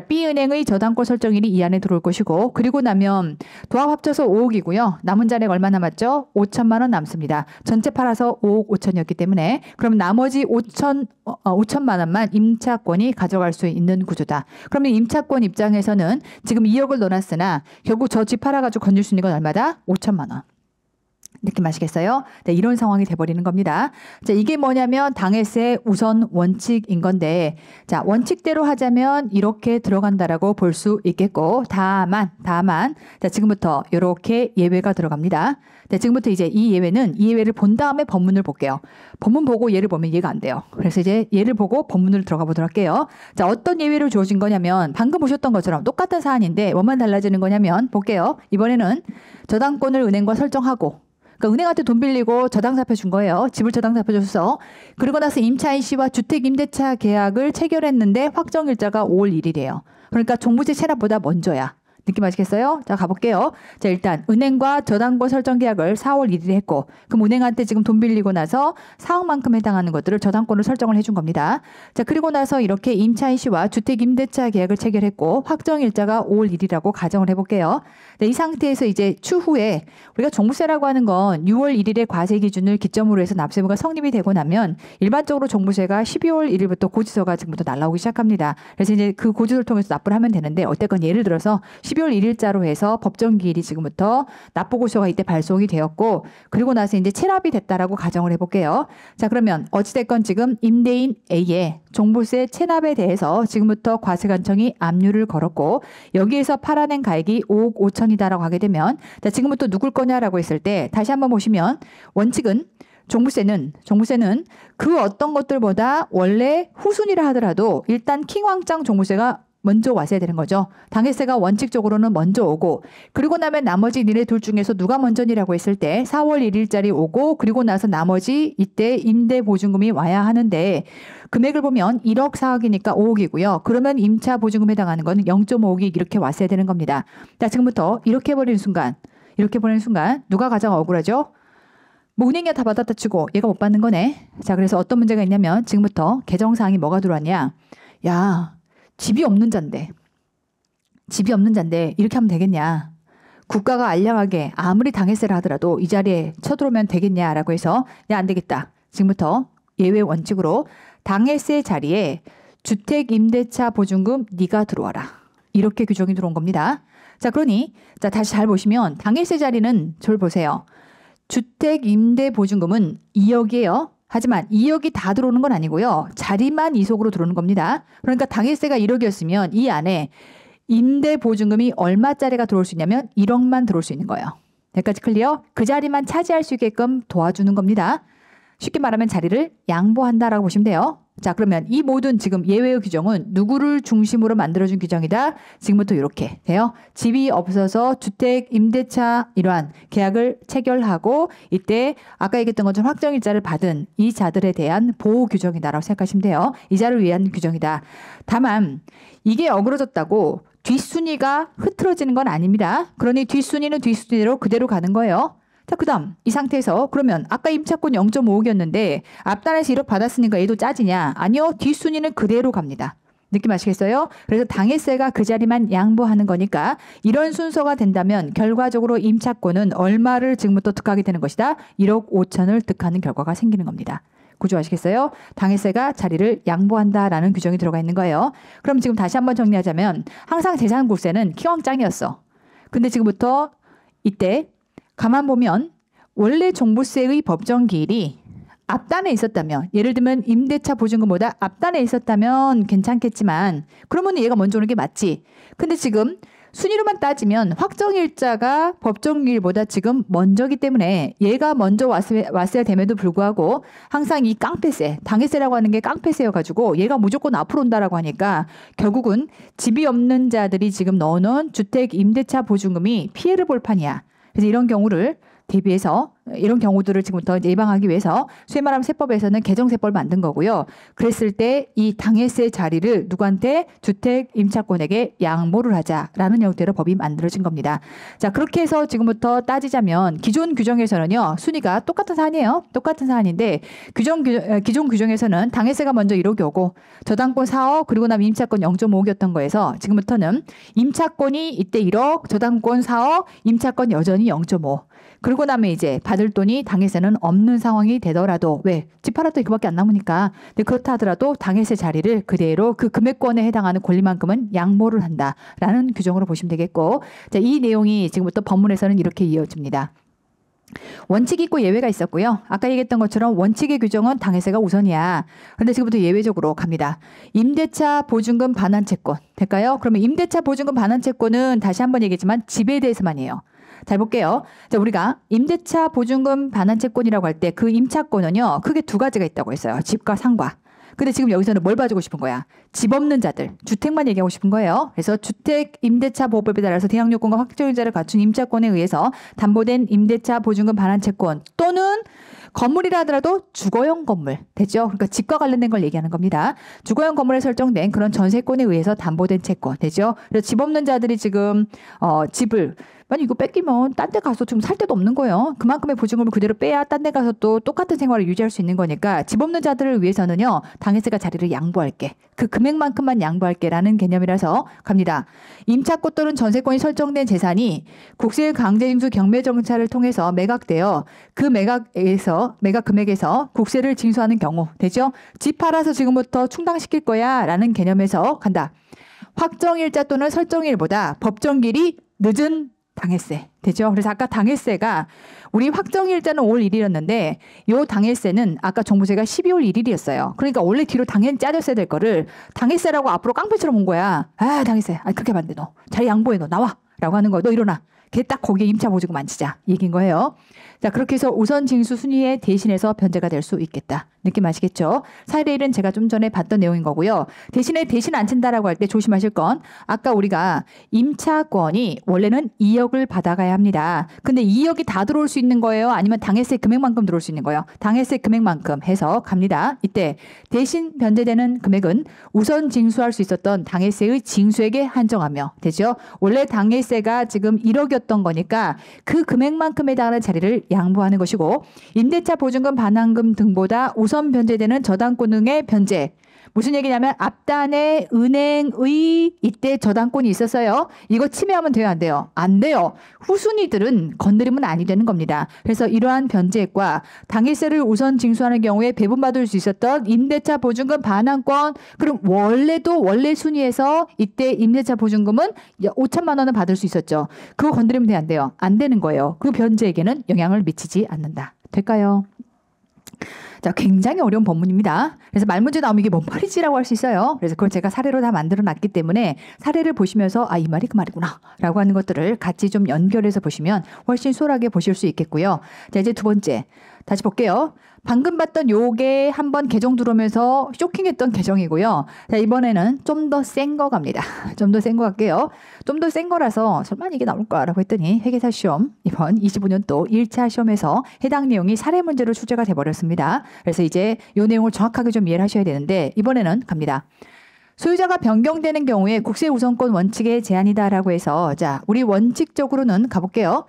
B은행의 저당권 설정일이 이 안에 들어올 것이고 그리고 나면 도합 합쳐서 5억이고요. 남은 잔액 얼마 남았죠? 5천만 원 남습니다. 전체 팔아서 5억 5천이었기 때문에 그럼 나머지 5천만 원만 임차권이 가져갈 수 있는 구조다. 그러면 임차권 입장에서는 지금 2억을 넣어놨으나 결국 저 집 팔아가지고 건질 수 있는 건 얼마다? 5천만 원. 느낌 아시겠어요? 네, 이런 상황이 돼버리는 겁니다. 자, 이게 뭐냐면 당해세 우선 원칙인 건데, 자, 원칙대로 하자면 이렇게 들어간다라고 볼 수 있겠고, 다만, 자, 지금부터 이렇게 예외가 들어갑니다. 네, 지금부터 이제 이 예외를 본 다음에 법문을 볼게요. 법문 보고 예를 보면 이해가 안 돼요. 그래서 이제 예를 보고 법문을 들어가 보도록 할게요. 자, 어떤 예외를 주어진 거냐면 방금 보셨던 것처럼 똑같은 사안인데 뭐만 달라지는 거냐면 볼게요. 이번에는 저당권을 은행과 설정하고 그러니까 은행한테 돈 빌리고 저당사표 준 거예요. 집을 저당사표 줬어. 그리고 나서 임차인 씨와 주택임대차 계약을 체결했는데 확정일자가 5월 1일이에요. 그러니까 종부세 체납보다 먼저야. 느낌 아시겠어요? 자, 가볼게요. 자, 일단 은행과 저당권 설정 계약을 4월 1일에 했고 그럼 은행한테 지금 돈 빌리고 나서 4억만큼 해당하는 것들을 저당권을 설정을 해준 겁니다. 자, 그리고 나서 이렇게 임차인 씨와 주택임대차 계약을 체결했고 확정일자가 5월 1일이라고 가정을 해볼게요. 네, 이 상태에서 이제 추후에 우리가 종부세라고 하는 건 6월 1일의 과세 기준을 기점으로 해서 납세부가 성립이 되고 나면 일반적으로 종부세가 12월 1일부터 고지서가 지금부터 날라오기 시작합니다. 그래서 이제 그 고지서를 통해서 납부를 하면 되는데 어쨌건 예를 들어서 12월 1일자로 해서 법정기일이 지금부터 납부고시가 이때 발송이 되었고 그리고 나서 이제 체납이 됐다라고 가정을 해볼게요. 자, 그러면 어찌됐건 지금 임대인 A의 종부세 체납에 대해서 지금부터 과세관청이 압류를 걸었고 여기에서 팔아낸 가액이 5억 5천이다라고 하게 되면 자, 지금부터 누굴 거냐라고 했을 때 다시 한번 보시면 원칙은 종부세는 그 어떤 것들보다 원래 후순위라 하더라도 일단 킹왕짱 종부세가 먼저 왔어야 되는 거죠. 당해세가 원칙적으로는 먼저 오고 그리고 나면 나머지 니네 둘 중에서 누가 먼저니라고 했을 때 4월 1일짜리 오고 그리고 나서 나머지 이때 임대보증금이 와야 하는데 금액을 보면 1억 4억이니까 5억이고요. 그러면 임차 보증금에 해당하는 건 0.5억이 이렇게 왔어야 되는 겁니다. 자, 지금부터 이렇게 버리는 순간 누가 가장 억울하죠? 뭐 은행이 다 받았다 치고 얘가 못 받는 거네. 자, 그래서 어떤 문제가 있냐면 지금부터 개정사항이 뭐가 들어왔냐. 야, 집이 없는 잔데 이렇게 하면 되겠냐. 국가가 알량하게 아무리 당해세를 하더라도 이 자리에 쳐들어오면 되겠냐라고 해서 야, 안 되겠다. 지금부터 예외 원칙으로 당해세 자리에 주택임대차 보증금 네가 들어와라. 이렇게 규정이 들어온 겁니다. 자, 그러니 자, 다시 잘 보시면 당해세 자리는 저를 보세요. 주택임대보증금은 2억이에요. 하지만 2억이 다 들어오는 건 아니고요. 자리만 2속으로 들어오는 겁니다. 그러니까 당해세가 1억이었으면 이 안에 임대보증금이 얼마짜리가 들어올 수 있냐면 1억만 들어올 수 있는 거예요. 여기까지 클리어? 그 자리만 차지할 수 있게끔 도와주는 겁니다. 쉽게 말하면 자리를 양보한다라고 보시면 돼요. 자, 그러면 이 모든 지금 예외의 규정은 누구를 중심으로 만들어준 규정이다? 지금부터 이렇게 돼요. 집이 없어서 주택, 임대차 이러한 계약을 체결하고 이때 아까 얘기했던 것처럼 확정일자를 받은 이 자들에 대한 보호 규정이다라고 생각하시면 돼요. 이 자를 위한 규정이다. 다만 이게 어그러졌다고 뒷순위가 흐트러지는 건 아닙니다. 그러니 뒷순위는 뒷순위대로 그대로 가는 거예요. 자, 그 다음 이 상태에서 그러면 아까 임차권 0.5억이었는데 앞단에서 1억 받았으니까 얘도 짜지냐? 아니요. 뒷순위는 그대로 갑니다. 느낌 아시겠어요? 그래서 당해세가 그 자리만 양보하는 거니까 이런 순서가 된다면 결과적으로 임차권은 얼마를 지금부터 득하게 되는 것이다? 1억 5천을 득하는 결과가 생기는 겁니다. 구조 아시겠어요? 당해세가 자리를 양보한다라는 규정이 들어가 있는 거예요. 그럼 지금 다시 한번 정리하자면 항상 재산국세는 킹왕짱이었어. 근데 지금부터 이때 가만 보면 원래 종부세의 법정기일이 앞단에 있었다면 예를 들면 임대차 보증금보다 앞단에 있었다면 괜찮겠지만 그러면 얘가 먼저 오는 게 맞지. 근데 지금 순위로만 따지면 확정일자가 법정일보다 지금 먼저기 때문에 얘가 먼저 왔어야 됨에도 불구하고 항상 이 깡패세, 당해세라고 하는 게 깡패세여가지고 얘가 무조건 앞으로 온다라고 하니까 결국은 집이 없는 자들이 지금 넣어놓은 주택 임대차 보증금이 피해를 볼 판이야. 그래서 이런 경우를 대비해서 이런 경우들을 지금부터 이제 예방하기 위해서 소위 말하면 세법에서는 개정세법을 만든 거고요. 그랬을 때 이 당해세 자리를 누구한테 주택 임차권에게 양보를 하자라는 형태로 법이 만들어진 겁니다. 자, 그렇게 해서 지금부터 따지자면 기존 규정에서는요. 순위가 똑같은 사안이에요. 똑같은 사안인데 기존 규정에서는 당해세가 먼저 1억이 오고 저당권 4억 그리고 나면 임차권 0.5억이었던 거에서 지금부터는 임차권이 이때 1억 저당권 4억 임차권 여전히 0.5 그러고 나면 이제 받을 돈이 당해세는 없는 상황이 되더라도 왜? 집 팔았더니 그밖에 안 남으니까. 근데 그렇다 하더라도 당해세 자리를 그대로 그 금액권에 해당하는 권리만큼은 양보를 한다라는 규정으로 보시면 되겠고 자, 이 내용이 지금부터 법문에서는 이렇게 이어집니다. 원칙이 있고 예외가 있었고요. 아까 얘기했던 것처럼 원칙의 규정은 당해세가 우선이야. 그런데 지금부터 예외적으로 갑니다. 임대차 보증금 반환 채권 될까요? 그러면 임대차 보증금 반환 채권은 다시 한번 얘기했지만 집에 대해서만이에요. 잘 볼게요. 자, 우리가 임대차 보증금 반환 채권이라고 할 때 그 임차권은요. 크게 두 가지가 있다고 했어요. 집과 상과. 근데 지금 여기서는 뭘 봐주고 싶은 거야? 집 없는 자들, 주택만 얘기하고 싶은 거예요. 그래서 주택 임대차 보호법에 따라서 대항 요건과 확정일자를 갖춘 임차권에 의해서 담보된 임대차 보증금 반환 채권 또는 건물이라 하더라도 주거용 건물 됐죠? 그러니까 집과 관련된 걸 얘기하는 겁니다. 주거용 건물에 설정된 그런 전세권에 의해서 담보된 채권 되죠? 그래서 집 없는 자들이 지금 집을 만약 이거 뺏기면 딴 데 가서 좀 살 데도 없는 거예요. 그만큼의 보증금을 그대로 빼야 딴 데 가서 또 똑같은 생활을 유지할 수 있는 거니까 집 없는 자들을 위해서는요. 당해세가 자리를 양보할게. 그 금액만큼만 양보할게라는 개념이라서 갑니다. 임차권 또는 전세권이 설정된 재산이 국세 강제징수 경매 정찰을 통해서 매각되어 그 매각 금액에서 국세를 징수하는 경우 되죠? 집 팔아서 지금부터 충당시킬 거야 라는 개념에서 간다. 확정일자 또는 설정일보다 법정일이 늦은 당해세 되죠. 그래서 아까 당해세가 우리 확정일자는 5월 1일이었는데 요 당해세는 아까 종부세가 12월 1일이었어요. 그러니까 원래 뒤로 당연히 짜졌어야 될 거를 당해세라고 앞으로 깡패처럼 온 거야. 아 당해세. 아 그렇게 하면 안 돼 너. 자리 양보해 너 나와. 라고 하는 거. 너 일어나. 걔 딱 거기에 임차 보증금 안 치자. 이 얘기인 거예요. 자, 그렇게 해서 우선 징수 순위에 대신해서 변제가 될 수 있겠다. 느낌 아시겠죠? 사례 1은 제가 좀 전에 봤던 내용인 거고요. 대신 안 친다라고 할 때 조심하실 건 아까 우리가 임차권이 원래는 2억을 받아가야 합니다. 근데 2억이 다 들어올 수 있는 거예요? 아니면 당해세 금액만큼 들어올 수 있는 거예요? 당해세 금액만큼 해서 갑니다. 이때 대신 변제되는 금액은 우선 징수할 수 있었던 당해세의 징수액에 한정하며 되죠? 원래 당해세가 지금 1억이었던 거니까 그 금액만큼에 해당하는 자리를 양보하는 것이고 임대차 보증금 반환금 등보다 우선 변제되는 저당권 등의 변제. 무슨 얘기냐면 앞단에 은행의 이때 저당권이 있었어요. 이거 침해하면 돼요? 안 돼요? 안 돼요. 후순위들은 건드리면 아니 되는 겁니다. 그래서 이러한 변제액과 당해세를 우선 징수하는 경우에 배분받을 수 있었던 임대차 보증금 반환권 그럼 원래 순위에서 이때 임대차 보증금은 5천만 원을 받을 수 있었죠. 그거 건드리면 돼요? 안 돼요? 안 되는 거예요. 그 변제액에는 영향을 미치지 않는다. 될까요? 자, 굉장히 어려운 법문입니다. 그래서 말문제 나오면 이게 뭔 말이지라고 할 수 있어요. 그래서 그걸 제가 사례로 다 만들어 놨기 때문에 사례를 보시면서 아, 이 말이 그 말이구나 라고 하는 것들을 같이 좀 연결해서 보시면 훨씬 수월하게 보실 수 있겠고요. 자, 이제 두 번째 다시 볼게요. 방금 봤던 요게 한번 개정 들어오면서 쇼킹했던 개정이고요. 자, 이번에는 좀 더 센 거 갑니다. 좀 더 센 거 갈게요. 좀 더 센 거라서 설마 이게 나올까라고 했더니 회계사 시험 이번 25년도 1차 시험에서 해당 내용이 사례 문제로 출제가 돼버렸습니다. 그래서 이제 요 내용을 정확하게 좀 이해를 하셔야 되는데 이번에는 갑니다. 소유자가 변경되는 경우에 국세 우선권 원칙의 제한이다라고 해서 자, 우리 원칙적으로는 가볼게요.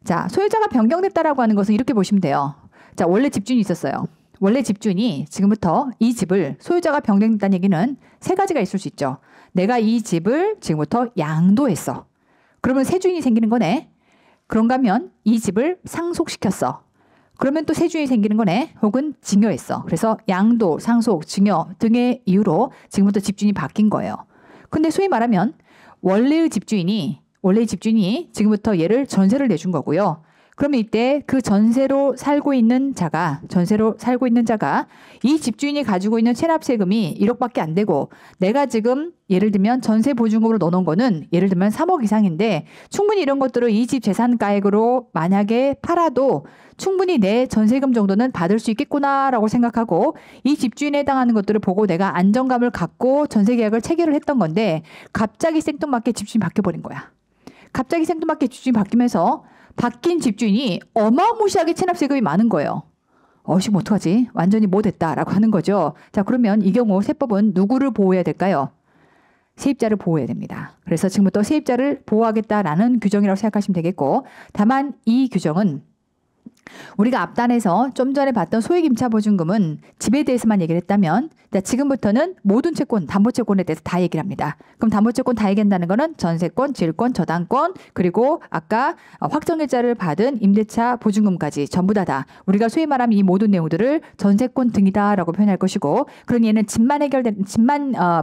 자, 소유자가 변경됐다라고 하는 것은 이렇게 보시면 돼요. 자, 원래 집주인이 있었어요. 원래 집주인이 지금부터 이 집을 소유자가 변경됐다는 얘기는 세 가지가 있을 수 있죠. 내가 이 집을 지금부터 양도했어. 그러면 새 주인이 생기는 거네. 그런가 하면 이 집을 상속시켰어. 그러면 또 새 주인이 생기는 거네. 혹은 증여했어. 그래서 양도, 상속, 증여 등의 이유로 지금부터 집주인이 바뀐 거예요. 근데 소위 말하면 원래의 집주인이 지금부터 얘를 전세를 내준 거고요. 그러면 이때 그 전세로 살고 있는 자가 이 집주인이 가지고 있는 체납세금이 1억밖에 안 되고 내가 지금 예를 들면 전세 보증금으로 넣어놓은 거는 예를 들면 3억 이상인데 충분히 이런 것들을 이 집 재산가액으로 만약에 팔아도 충분히 내 전세금 정도는 받을 수 있겠구나라고 생각하고 이 집주인에 해당하는 것들을 보고 내가 안정감을 갖고 전세 계약을 체결을 했던 건데 갑자기 생뚱맞게 집주인이 바뀌어버린 거야. 갑자기 생뚱맞게 집주인이 바뀌면서 바뀐 집주인이 어마무시하게 체납세금이 많은 거예요. 지금 어떡하지? 완전히 뭐 됐다라고 하는 거죠. 자, 그러면 이 경우 세법은 누구를 보호해야 될까요? 세입자를 보호해야 됩니다. 그래서 지금부터 세입자를 보호하겠다라는 규정이라고 생각하시면 되겠고, 다만 이 규정은 우리가 앞단에서 좀 전에 봤던 소액임차 보증금은 집에 대해서만 얘기를 했다면 지금부터는 모든 채권, 담보채권에 대해서 다 얘기를 합니다. 그럼 담보채권 다 얘기한다는 거는 전세권, 질권, 저당권 그리고 아까 확정일자를 받은 임대차 보증금까지 전부 다 우리가 소위 말하면 이 모든 내용들을 전세권 등이다라고 표현할 것이고 그런 얘는 집만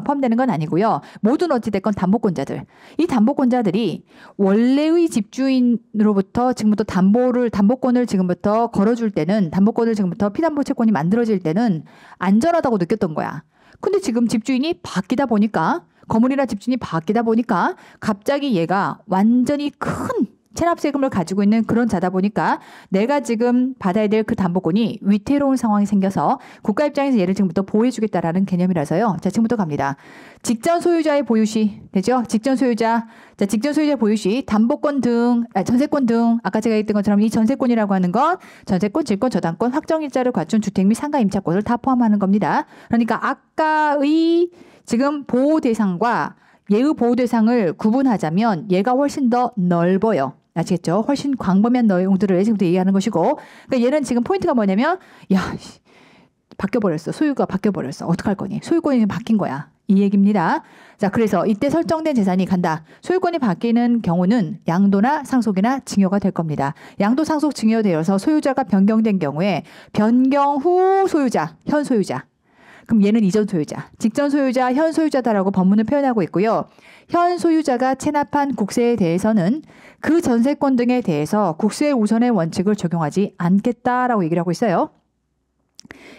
포함되는 건 아니고요. 모든 어찌됐건 담보권자들. 이 담보권자들이 원래의 집주인으로부터 지금부터 담보권을 지금부터 걸어줄 때는 담보권을 지금부터 피담보 채권이 만들어질 때는 안전하다고 느꼈던 거야. 근데 지금 집주인이 바뀌다 보니까 건물이나 집주인이 바뀌다 보니까 갑자기 얘가 완전히 큰 체납세금을 가지고 있는 그런 자다 보니까 내가 지금 받아야 될 그 담보권이 위태로운 상황이 생겨서 국가 입장에서 얘를 지금부터 보호해주겠다라는 개념이라서요. 자, 지금부터 갑니다. 직전 소유자의 보유시 되죠? 직전 소유자. 자, 직전 소유자 보유시 담보권 등, 전세권 등 아까 제가 얘기했던 것처럼 이 전세권이라고 하는 건 전세권, 질권, 저당권, 확정일자를 갖춘 주택 및 상가 임차권을 다 포함하는 겁니다. 그러니까 아까의 지금 보호 대상과 얘의 보호 대상을 구분하자면 얘가 훨씬 더 넓어요. 아시겠죠? 훨씬 광범위한 내용들을 지금부터 얘기하는 것이고 그러니까 얘는 지금 포인트가 뭐냐면 바뀌어버렸어. 소유가 바뀌어버렸어. 어떡할 거니? 소유권이 지금 바뀐 거야. 이 얘기입니다. 자, 그래서 이때 설정된 재산이 간다. 소유권이 바뀌는 경우는 양도나 상속이나 증여가 될 겁니다. 양도, 상속, 증여되어서 소유자가 변경된 경우에 변경 후 소유자, 현 소유자. 그럼 얘는 이전 소유자, 직전 소유자, 현 소유자다라고 법문을 표현하고 있고요. 현 소유자가 체납한 국세에 대해서는 그 전세권 등에 대해서 국세 우선의 원칙을 적용하지 않겠다라고 얘기를 하고 있어요.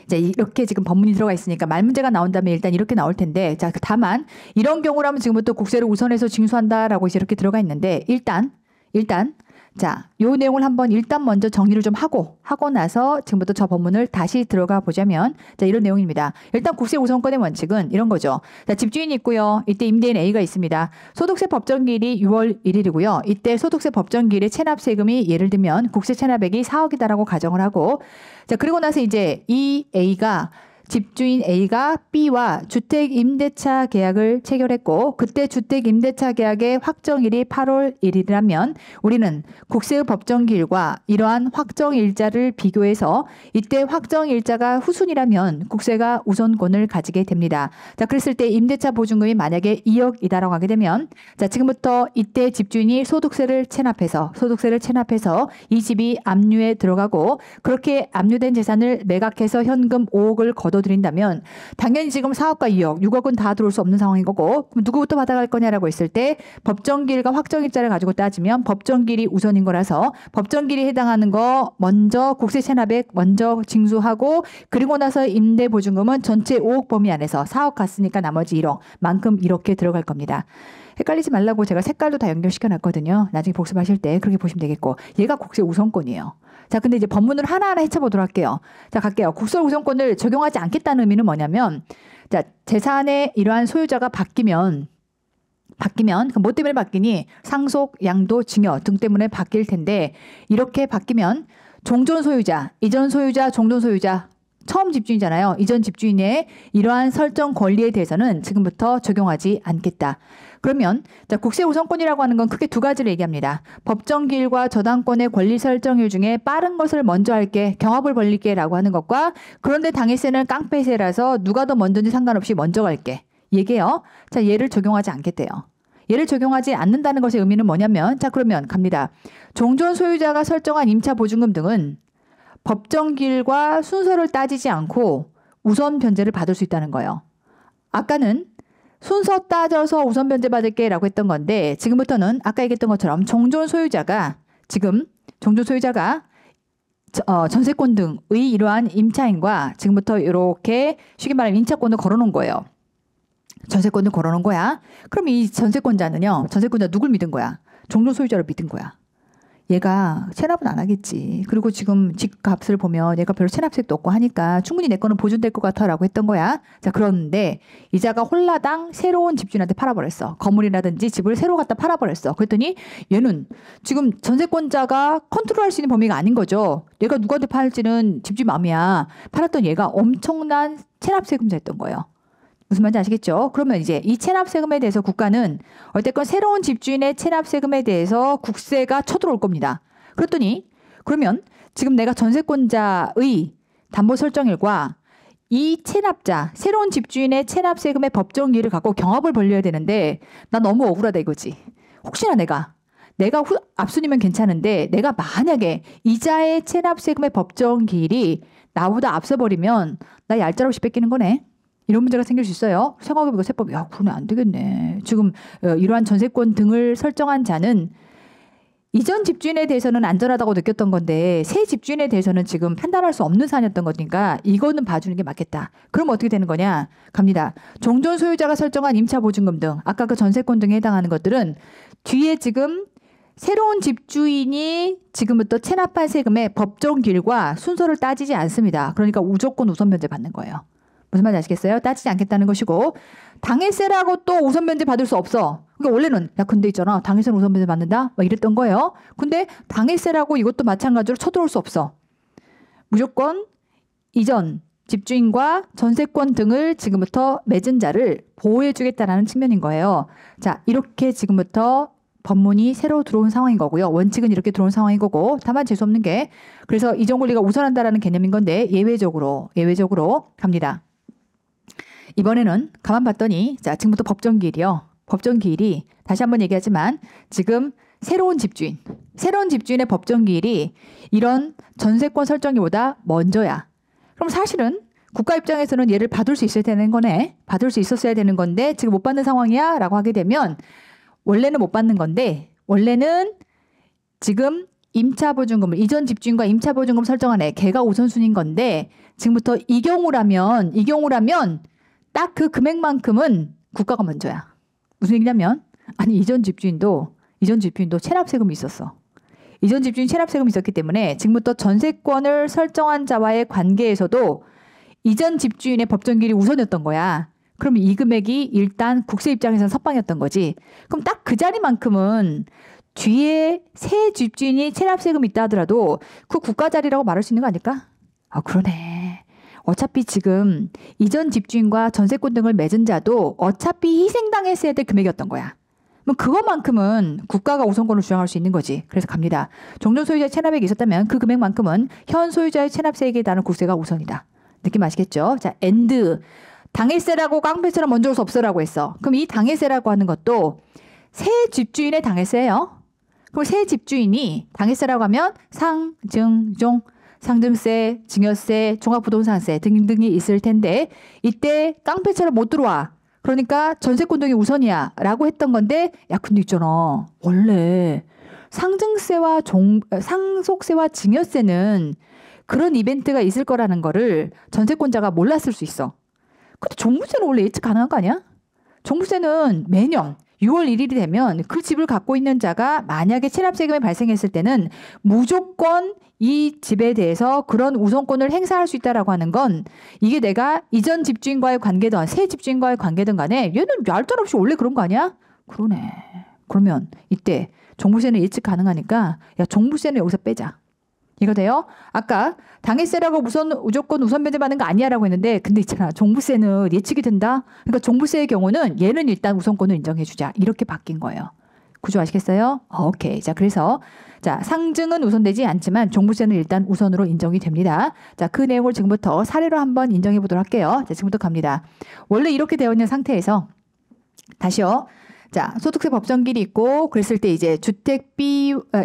자, 이렇게 지금 법문이 들어가 있으니까 말 문제가 나온다면 일단 이렇게 나올 텐데 자, 다만 이런 경우라면 지금부터 국세를 우선해서 징수한다라고 이제 이렇게 들어가 있는데 일단 자, 요 내용을 한번 일단 먼저 정리를 좀 하고 나서 지금부터 저 법문을 다시 들어가 보자면 자, 이런 내용입니다. 일단 국세 우선권의 원칙은 이런 거죠. 자, 집주인이 있고요. 이때 임대인 A가 있습니다. 소득세 법정기일이 6월 1일이고요. 이때 소득세 법정기일의 체납세금이 예를 들면 국세 체납액이 4억이다라고 가정을 하고 자, 그리고 나서 이제 이 집주인 A가 B와 주택임대차 계약을 체결했고 그때 주택임대차 계약의 확정일이 8월 1일이라면 우리는 국세의 법정기일과 이러한 확정일자를 비교해서 이때 확정일자가 후순이라면 국세가 우선권을 가지게 됩니다. 자, 그랬을 때 임대차 보증금이 만약에 2억이다라고 하게 되면 자, 지금부터 이때 집주인이 소득세를 체납해서 이 집이 압류에 들어가고 그렇게 압류된 재산을 매각해서 현금 5억을 거둬들인다면 당연히 지금 4억과 2억, 6억은 다 들어올 수 없는 상황인 거고 그럼 누구부터 받아갈 거냐라고 했을 때 법정기일과 확정일자를 가지고 따지면 법정기일이 우선인 거라서 법정기일에 해당하는 거 먼저 국세 체납액 먼저 징수하고 그리고 나서 임대보증금은 전체 5억 범위 안에서 4억 갔으니까 나머지 1억 만큼 이렇게 들어갈 겁니다. 헷갈리지 말라고 제가 색깔도 다 연결시켜 놨거든요. 나중에 복습하실 때 그렇게 보시면 되겠고 얘가 국세 우선권이에요. 자, 근데 이제 법문을 하나하나 헤쳐보도록 할게요. 자, 갈게요. 국세 우선권을 적용하지 않겠다는 의미는 뭐냐면 자, 재산의 이러한 소유자가 바뀌면 그럼 뭐 때문에 바뀌니? 상속, 양도, 증여 등 때문에 바뀔 텐데 이렇게 바뀌면 종전 소유자, 이전 소유자, 종전 소유자 처음 집주인이잖아요. 이전 집주인의 이러한 설정 권리에 대해서는 지금부터 적용하지 않겠다. 그러면 자, 국세 우선권이라고 하는 건 크게 두 가지를 얘기합니다. 법정기일과 저당권의 권리 설정일 중에 빠른 것을 먼저 할게, 경합을 벌릴게라고 하는 것과 그런데 당해세는 깡패세라서 누가 더 먼저인지 상관없이 먼저 갈게. 얘기해요. 자, 얘를 적용하지 않겠대요. 얘를 적용하지 않는다는 것의 의미는 뭐냐면 자, 그러면 갑니다. 종전 소유자가 설정한 임차 보증금 등은 법정기일과 순서를 따지지 않고 우선 변제를 받을 수 있다는 거예요. 아까는 순서 따져서 우선 변제 받을게 라고 했던 건데 지금부터는 아까 얘기했던 것처럼 종전 소유자가 지금 종전 소유자가 전세권 등의 이러한 임차인과 지금부터 이렇게 쉽게 말하면 임차권을 걸어놓은 거예요. 전세권을 걸어놓은 거야. 그럼 이 전세권자는요. 전세권자 누굴 믿은 거야? 종전 소유자를 믿은 거야. 얘가 체납은 안 하겠지. 그리고 지금 집값을 보면 얘가 별로 체납색도 없고 하니까 충분히 내 거는 보존될 것 같아라고 했던 거야. 자, 그런데 이자가 홀라당 새로운 집주인한테 팔아버렸어. 건물이라든지 집을 새로 갖다 팔아버렸어. 그랬더니 얘는 지금 전세권자가 컨트롤할 수 있는 범위가 아닌 거죠. 얘가 누구한테 팔지는 집주인 마음이야. 팔았던 얘가 엄청난 체납세금자였던 거예요. 무슨 말인지 아시겠죠? 그러면 이제 이 체납세금에 대해서 국가는 어쨌건 새로운 집주인의 체납세금에 대해서 국세가 쳐들어올 겁니다. 그랬더니 그러면 지금 내가 전세권자의 담보 설정일과 이 체납자, 새로운 집주인의 체납세금의 법정기일을 갖고 경합을 벌려야 되는데 나 너무 억울하다 이거지. 혹시나 내가 앞순이면 괜찮은데 내가 만약에 이자의 체납세금의 법정기일이 나보다 앞서버리면 나 얄짤없이 뺏기는 거네. 이런 문제가 생길 수 있어요. 생각해보니까 세법이 그러면 안 되겠네. 지금 이러한 전세권 등을 설정한 자는 이전 집주인에 대해서는 안전하다고 느꼈던 건데 새 집주인에 대해서는 지금 판단할 수 없는 사안이었던 거니까 이거는 봐주는 게 맞겠다. 그럼 어떻게 되는 거냐? 갑니다. 종전 소유자가 설정한 임차보증금 등 아까 그 전세권 등에 해당하는 것들은 뒤에 지금 새로운 집주인이 지금부터 체납한 세금의 법정기일과 순서를 따지지 않습니다. 그러니까 무조건 우선 면제 받는 거예요. 무슨 말인지 아시겠어요? 따지지 않겠다는 것이고 당해세라고 또 우선 면제 받을 수 없어. 그러니까 원래는 근데 있잖아. 당해세는 우선 면제 받는다? 막 이랬던 거예요. 근데 당해세라고 이것도 마찬가지로 쳐들어올 수 없어. 무조건 이전 집주인과 전세권 등을 지금부터 맺은 자를 보호해주겠다라는 측면인 거예요. 자, 이렇게 지금부터 법문이 새로 들어온 상황인 거고요. 원칙은 이렇게 들어온 상황인 거고 다만 재수없는 게 그래서 이전 권리가 우선한다라는 개념인 건데 예외적으로 갑니다. 이번에는 가만 봤더니 자 지금부터 법정기일이요. 법정기일이 다시 한번 얘기하지만 지금 새로운 집주인의 법정기일이 이런 전세권 설정기보다 먼저야. 그럼 사실은 국가 입장에서는 얘를 받을 수 있어야 되는 거네. 받을 수 있었어야 되는 건데 지금 못 받는 상황이야 라고 하게 되면 원래는 못 받는 건데 원래는 지금 임차보증금을 이전 집주인과 임차보증금 설정한 애 걔가 우선순위인 건데 지금부터 이 경우라면 딱 그 금액만큼은 국가가 먼저야. 무슨 얘기냐면 아니 이전 집주인도 체납세금이 있었어. 이전 집주인 체납세금이 있었기 때문에 지금부터 전세권을 설정한 자와의 관계에서도 이전 집주인의 법정기일이 우선이었던 거야. 그럼 이 금액이 일단 국세 입장에서는 선빵이었던 거지. 그럼 딱 그 자리만큼은 뒤에 새 집주인이 체납세금이 있다 하더라도 그 국가 자리라고 말할 수 있는 거 아닐까? 그러네. 어차피 지금 이전 집주인과 전세권 등을 맺은 자도 어차피 희생당했어야 될 금액이었던 거야. 그럼 그것만큼은 국가가 우선권을 주장할 수 있는 거지. 그래서 갑니다. 종전 소유자의 체납액이 있었다면 그 금액만큼은 현 소유자의 체납세액에 따른 국세가 우선이다. 느낌 아시겠죠? 자, 당해세라고 깡패처럼 먼저 올 수 없어라고 했어. 그럼 이 당해세라고 하는 것도 새 집주인의 당해세예요. 그럼 새 집주인이 당해세라고 하면 상증세, 증여세, 종합부동산세 등등이 있을 텐데 이때 깡패처럼 못 들어와. 그러니까 전세권 등이 우선이야 라고 했던 건데 근데 있잖아. 원래 상속세와 증여세는 그런 이벤트가 있을 거라는 거를 전세권자가 몰랐을 수 있어. 근데 종부세는 원래 예측 가능한 거 아니야? 종부세는 매년 6월 1일이 되면 그 집을 갖고 있는 자가 만약에 체납세금이 발생했을 때는 무조건 이 집에 대해서 그런 우선권을 행사할 수 있다라고 하는 건 이게 내가 이전 집주인과의 관계든 새 집주인과의 관계든 간에 얘는 얄짤없이 원래 그런 거 아니야? 그러네. 그러면 이때 종부세는 예측 가능하니까 종부세는 여기서 빼자. 이거 돼요? 아까 당해세라고 무조건 우선 면제받는 거 아니야라고 했는데 근데 있잖아. 종부세는 예측이 된다. 그러니까 종부세의 경우는 얘는 일단 우선권을 인정해주자. 이렇게 바뀐 거예요. 구조 아시겠어요? 오케이. 자, 그래서 상증은 우선되지 않지만 종부세는 일단 우선으로 인정이 됩니다. 자, 그 내용을 지금부터 사례로 한번 인정해 보도록 할게요. 자, 지금부터 갑니다. 원래 이렇게 되어 있는 상태에서 다시요. 자, 소득세 법정기일이 있고 그랬을 때 이제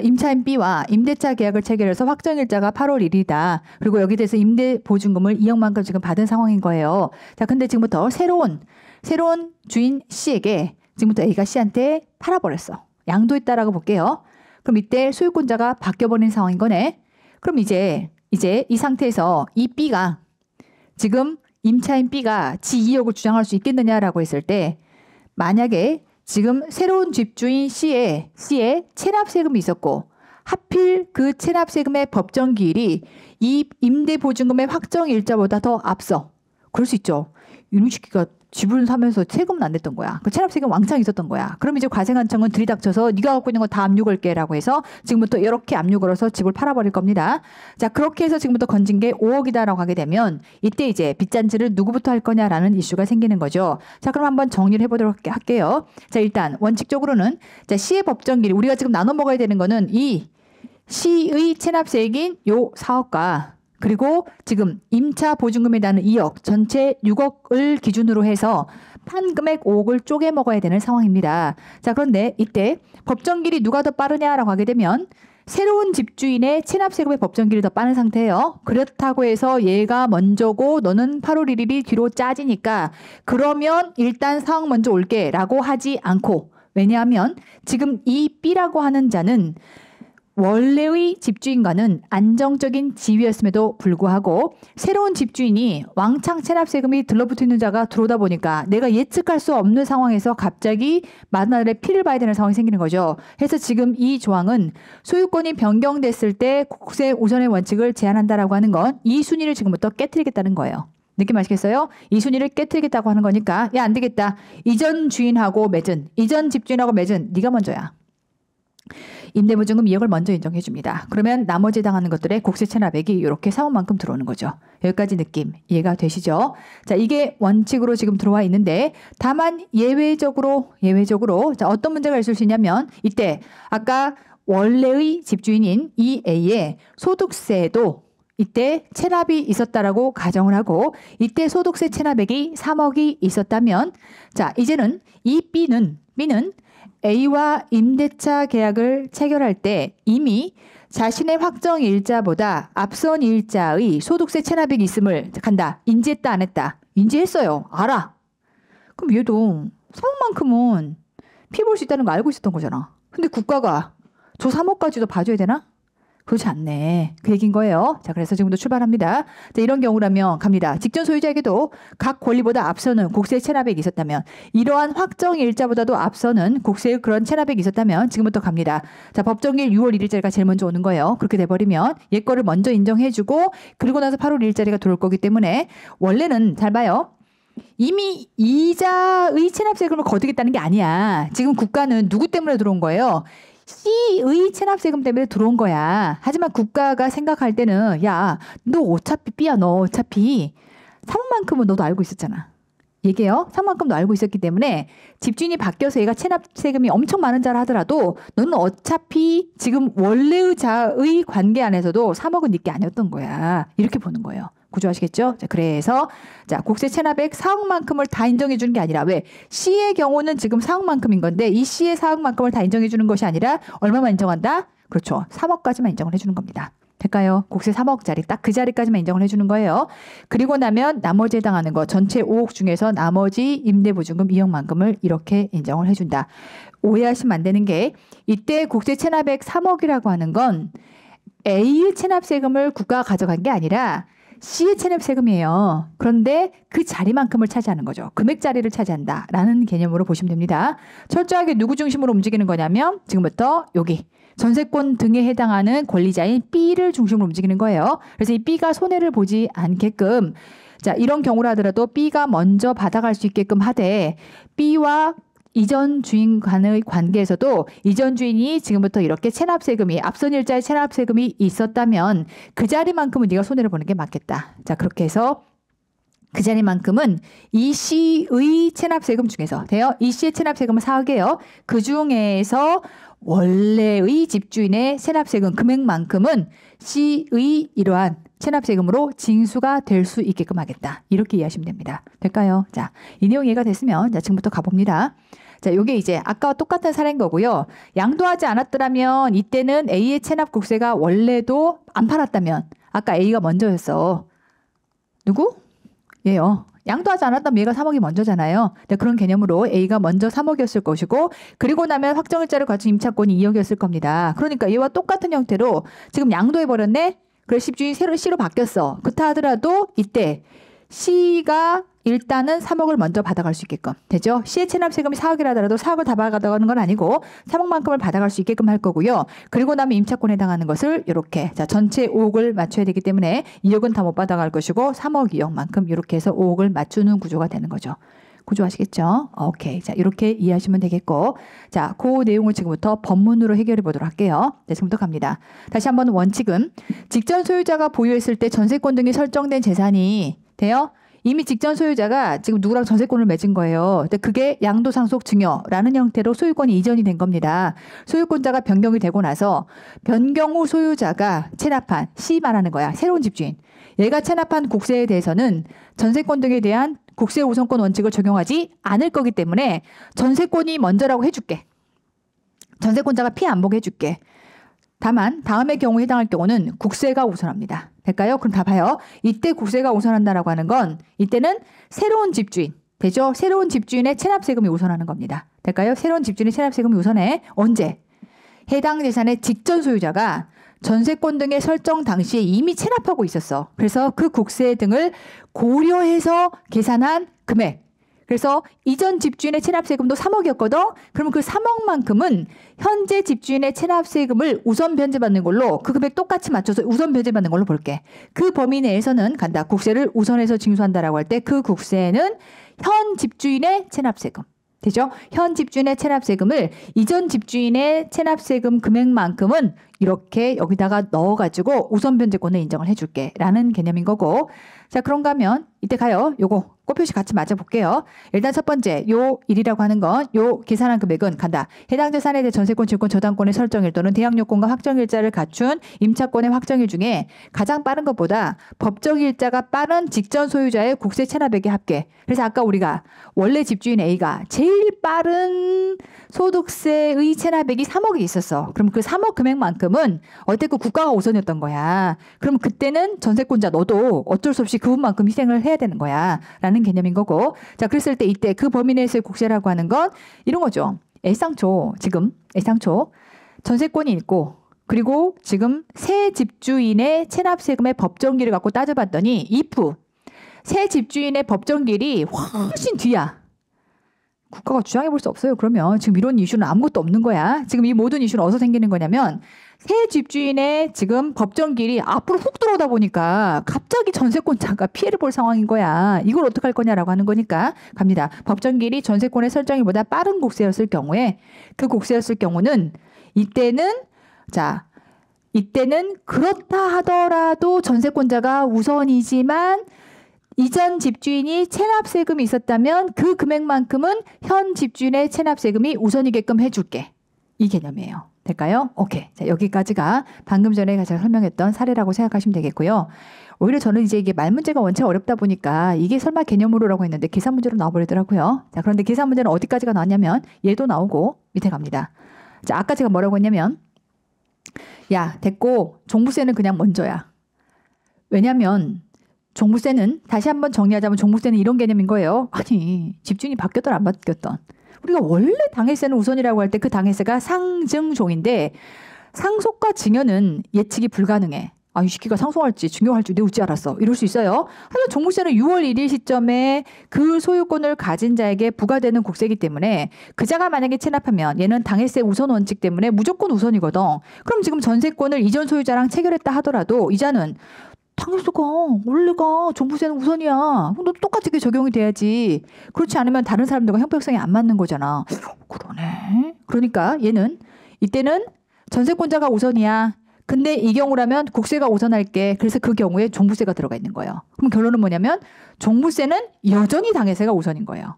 임차인 B와 임대차 계약을 체결해서 확정일자가 8월 1일이다. 그리고 여기 대해서 임대보증금을 2억만큼 지금 받은 상황인 거예요. 자, 근데 지금부터 새로운 주인 C에게 지금부터 A가 C한테 팔아버렸어. 양도했다라고 볼게요. 그럼 이때 소유권자가 바뀌어버린 상황인 거네. 그럼 이제 이 상태에서 이 B가 지금 임차인 B가 지 2억을 주장할 수 있겠느냐라고 했을 때 만약에 지금 새로운 집주인 C에 체납세금이 있었고 하필 그 체납세금의 법정 기일이 이 임대보증금의 확정 일자보다 더 앞서. 그럴 수 있죠. 이놈 새끼가 집을 사면서 세금은 안 냈던 거야. 그 체납세금 왕창 있었던 거야. 그럼 이제 과세관청은 들이닥쳐서 네가 갖고 있는 거 다 압류걸게 라고 해서 지금부터 이렇게 압류 걸어서 집을 팔아버릴 겁니다. 자, 그렇게 해서 지금부터 건진 게 5억이다라고 하게 되면 이때 이제 빚잔치를 누구부터 할 거냐라는 이슈가 생기는 거죠. 자, 그럼 한번 정리를 해보도록 할게요. 자, 일단 원칙적으로는 자, C의 법정기일 우리가 지금 나눠 먹어야 되는 거는 이 C의 체납세액인 요 4억과 그리고 지금 임차 보증금에 대한 2억, 전체 6억을 기준으로 해서 판 금액 5억을 쪼개 먹어야 되는 상황입니다. 자, 그런데 이때 법정기일이 누가 더 빠르냐라고 하게 되면 새로운 집주인의 체납세금의 법정기일이 더 빠른 상태예요. 그렇다고 해서 얘가 먼저고 너는 8월 1일이 뒤로 짜지니까 그러면 일단 상황 먼저 올게 라고 하지 않고 왜냐하면 지금 이 B라고 하는 자는 원래의 집주인과는 안정적인 지위였음에도 불구하고 새로운 집주인이 왕창 체납세금이 들러붙어 있는 자가 들어오다 보니까 내가 예측할 수 없는 상황에서 갑자기 마누라의 피를 봐야 되는 상황이 생기는 거죠. 그래서 지금 이 조항은 소유권이 변경됐을 때 국세 우선의 원칙을 제한한다라고 하는 건 이 순위를 지금부터 깨트리겠다는 거예요. 느낌 아시겠어요? 이 순위를 깨트리겠다고 하는 거니까 야, 안 되겠다. 이전 주인하고 맺은, 이전 집주인하고 맺은 네가 먼저야. 임대보증금 2억을 먼저 인정해 줍니다. 그러면 나머지 당하는 것들의 국세 체납액이 이렇게 4억만큼 들어오는 거죠. 여기까지 느낌 이해가 되시죠? 자, 이게 원칙으로 지금 들어와 있는데 다만 예외적으로 자, 어떤 문제가 있을 수 있냐면 이때 아까 원래의 집주인인 이 A의 소득세도 이때 체납이 있었다라고 가정을 하고 이때 소득세 체납액이 3억이 있었다면 자, 이제는 이 B는 A와 임대차 계약을 체결할 때 이미 자신의 확정 일자보다 앞선 일자의 소득세 체납액이 있음을 간다. 인지했다 안 했다. 인지했어요. 알아. 그럼 얘도 3억만큼은 피해 볼 수 있다는 거 알고 있었던 거잖아. 근데 국가가 저 3억까지도 봐줘야 되나? 그렇지 않네. 그 얘기인 거예요. 자, 그래서 지금부터 출발합니다. 자, 이런 경우라면 갑니다. 직전 소유자에게도 각 권리보다 앞서는 국세 체납액이 있었다면 이러한 확정 일자보다도 앞서는 국세의 그런 체납액이 있었다면 지금부터 갑니다. 자, 법정일 6월 1일자리가 제일 먼저 오는 거예요. 그렇게 돼버리면 얘 거를 먼저 인정해주고 그리고 나서 8월 1일자리가 들어올 거기 때문에 원래는 잘 봐요. 이미 이자의 체납세금을 거두겠다는 게 아니야. 지금 국가는 누구 때문에 들어온 거예요? C의 체납세금 때문에 들어온 거야. 하지만 국가가 생각할 때는 야, 너 어차피 B야. 너 어차피 3억만큼은 너도 알고 있었잖아. 얘기해요. 3억만큼도 알고 있었기 때문에 집주인이 바뀌어서 얘가 체납세금이 엄청 많은 자라 하더라도 너는 어차피 지금 원래의 자의 관계 안에서도 3억은 네 게 아니었던 거야. 이렇게 보는 거예요. 구조하시겠죠? 자, 그래서 자, 국세 체납액 4억만큼을 다 인정해 주는 게 아니라 왜? C의 경우는 지금 4억만큼인 건데 이 C의 4억만큼을 다 인정해 주는 것이 아니라 얼마만 인정한다? 그렇죠. 3억까지만 인정을 해 주는 겁니다. 될까요? 국세 3억짜리 딱 그 자리까지만 인정을 해주는 거예요. 그리고 나면 나머지에 해당하는 거 전체 5억 중에서 나머지 임대보증금 2억만큼을 이렇게 인정을 해준다. 오해하시면 안 되는 게 이때 국세 체납액 3억이라고 하는 건 A의 체납세금을 국가가 가져간 게 아니라 C의 체납세금이에요. 그런데 그 자리만큼을 차지하는 거죠. 금액 자리를 차지한다라는 개념으로 보시면 됩니다. 철저하게 누구 중심으로 움직이는 거냐면 지금부터 여기 전세권 등에 해당하는 권리자인 B를 중심으로 움직이는 거예요. 그래서 이 B가 손해를 보지 않게끔 자, 이런 경우라 하더라도 B가 먼저 받아갈 수 있게끔 하되 B와 이전 주인 간의 관계에서도 이전 주인이 지금부터 이렇게 체납세금이 앞선 일자의 체납세금이 있었다면 그 자리만큼은 네가 손해를 보는 게 맞겠다. 자, 그렇게 해서 그 자리만큼은 이 C의 체납세금 중에서 돼요. 이 C의 체납세금은 4억이에요. 그 중에서 원래의 집주인의 체납세금 금액만큼은 C의 이러한 체납세금으로 징수가 될 수 있게끔 하겠다. 이렇게 이해하시면 됩니다. 될까요? 자, 이 내용 이해가 됐으면 자, 지금부터 가봅니다. 자, 요게 이제 아까와 똑같은 사례인 거고요. 양도하지 않았더라면 이때는 A의 체납 국세가 원래도 안 팔았다면 아까 A가 먼저였어. 누구? 얘요. 양도하지 않았다면 얘가 3억이 먼저잖아요. 네, 그런 개념으로 A가 먼저 3억이었을 것이고 그리고 나면 확정일자를 갖춘 임차권이 2억이었을 겁니다. 그러니까 얘와 똑같은 형태로 지금 양도해버렸네. 그래서 집주인이 새로 C로 바뀌었어. 그렇다 하더라도 이때 C가 일단은 3억을 먼저 받아갈 수 있게끔 되죠. C의 체납세금이 4억이라 하더라도 4억을 다 받아가는 건 아니고 3억만큼을 받아갈 수 있게끔 할 거고요. 그리고 나면 임차권에 해당하는 것을 이렇게 자 전체 5억을 맞춰야 되기 때문에 2억은 다 못 받아갈 것이고 3억 2억만큼 이렇게 해서 5억을 맞추는 구조가 되는 거죠. 구조 아시겠죠? 오케이. 자, 이렇게 이해하시면 되겠고. 자, 그 내용을 지금부터 법문으로 해결해 보도록 할게요. 네, 지금부터 갑니다. 다시 한번 원칙은 직전 소유자가 보유했을 때 전세권 등이 설정된 재산이 돼요? 이미 직전 소유자가 지금 누구랑 전세권을 맺은 거예요. 근데 그게 양도상속 증여라는 형태로 소유권이 이전이 된 겁니다. 소유권자가 변경이 되고 나서 변경 후 소유자가 체납한 C 말하는 거야. 새로운 집주인. 얘가 체납한 국세에 대해서는 전세권 등에 대한 국세 우선권 원칙을 적용하지 않을 거기 때문에 전세권이 먼저라고 해줄게. 전세권자가 피해 안 보게 해줄게. 다만 다음의 경우에 해당할 경우는 국세가 우선합니다. 될까요? 그럼 다 봐요. 이때 국세가 우선한다라고 하는 건 이때는 새로운 집주인 되죠? 새로운 집주인의 체납세금이 우선하는 겁니다. 될까요? 새로운 집주인의 체납세금이 우선해. 언제? 해당 재산의 직전 소유자가 전세권 등의 설정 당시에 이미 체납하고 있었어. 그래서 그 국세 등을 고려해서 계산한 금액. 그래서 이전 집주인의 체납세금도 3억이었거든. 그러면 그 3억만큼은 현재 집주인의 체납세금을 우선 변제받는 걸로 그 금액 똑같이 맞춰서 우선 변제받는 걸로 볼게. 그 범위 내에서는 간다. 국세를 우선해서 징수한다라고 할 때 그 국세는 현 집주인의 체납세금. 되죠? 현 집주인의 체납세금을 이전 집주인의 체납세금 금액만큼은 이렇게 여기다가 넣어가지고 우선 변제권을 인정을 해줄게 라는 개념인 거고. 자, 그런가 하면 이때 가요. 요거 꽃표시 같이 맞아볼게요. 일단 첫 번째 요 1이라고 하는 건 요 계산한 금액은 간다. 해당 재산에 대해 전세권, 질권, 저당권의 설정일 또는 대항요건과 확정일자를 갖춘 임차권의 확정일 중에 가장 빠른 것보다 법적 일자가 빠른 직전 소유자의 국세 체납액의 합계. 그래서 아까 우리가 원래 집주인 A가 제일 빠른 소득세의 체납액이 3억이 있었어. 그럼 그 3억 금액만큼은 어쨌든 국가가 우선이었던 거야. 그럼 그때는 전세권자 너도 어쩔 수 없이 그분만큼 희생을 해야 되는 거야. 라는 개념인 거고. 자, 그랬을 때 이때 그 범위 내에서의 국세라고 하는 건 이런 거죠. 애상초, 지금 애상초 전세권이 있고 그리고 지금 새 집주인의 체납세금의 법정기를 갖고 따져봤더니 if 새 집주인의 법정기일이 훨씬 뒤야. 국가가 주장해 볼 수 없어요. 그러면 지금 이런 이슈는 아무것도 없는 거야. 지금 이 모든 이슈는 어디서 생기는 거냐면 새 집주인의 지금 법정기일이 앞으로 훅 들어오다 보니까 갑자기 전세권자가 피해를 볼 상황인 거야. 이걸 어떡할 거냐라고 하는 거니까 갑니다. 법정기일이 전세권의 설정일보다 빠른 국세였을 경우에 그 국세였을 경우는 이때는 자 이때는 그렇다 하더라도 전세권자가 우선이지만 이전 집주인이 체납세금이 있었다면 그 금액만큼은 현 집주인의 체납세금이 우선이게끔 해줄게. 이 개념이에요. 될까요? 오케이. 자, 여기까지가 방금 전에 제가 설명했던 사례라고 생각하시면 되겠고요. 오히려 저는 이제 이게 말 문제가 원체 어렵다 보니까 이게 설마 개념으로라고 했는데 계산 문제로 나와버리더라고요. 자, 그런데 계산 문제는 어디까지가 나왔냐면 얘도 나오고 밑에 갑니다. 자, 아까 제가 뭐라고 했냐면 야, 됐고 종부세는 그냥 먼저야. 왜냐면 종부세는 다시 한번 정리하자면 종부세는 이런 개념인 거예요. 아니 집주인이 바뀌었던 안 바뀌었던 우리가 원래 당해세는 우선이라고 할 때 그 당해세가 상증종인데 상속과 증여는 예측이 불가능해. 아, 이 시기가 상속할지 증여할지 내가 어찌 알았어. 이럴 수 있어요. 하지만 종부세는 6월 1일 시점에 그 소유권을 가진 자에게 부과되는 국세이기 때문에 그자가 만약에 체납하면 얘는 당해세 우선 원칙 때문에 무조건 우선이거든. 그럼 지금 전세권을 이전 소유자랑 체결했다 하더라도 이자는 당해세가 원래가 종부세는 우선이야. 너 똑같이 적용이 돼야지. 그렇지 않으면 다른 사람들과 형평성이 안 맞는 거잖아. 그러네. 그러니까 얘는 이때는 전세권자가 우선이야. 근데 이 경우라면 국세가 우선할게. 그래서 그 경우에 종부세가 들어가 있는 거예요. 그럼 결론은 뭐냐면 종부세는 여전히 당해세가 우선인 거예요.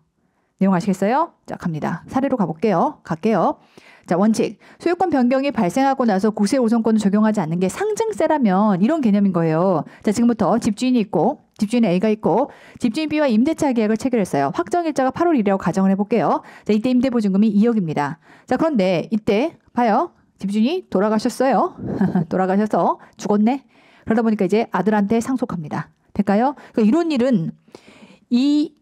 내용 아시겠어요? 자, 갑니다. 사례로 가볼게요. 갈게요. 자, 원칙. 소유권 변경이 발생하고 나서 국세 우선권을 적용하지 않는 게 상증세라면 이런 개념인 거예요. 자, 지금부터 집주인이 있고 집주인 A가 있고 집주인 B와 임대차 계약을 체결했어요. 확정일자가 8월 1일이라고 가정을 해볼게요. 자, 이때 임대보증금이 2억입니다. 자, 그런데 이때 봐요. 집주인이 돌아가셨어요. 돌아가셔서 죽었네. 그러다 보니까 이제 아들한테 상속합니다. 될까요? 그러니까 이런 일은 이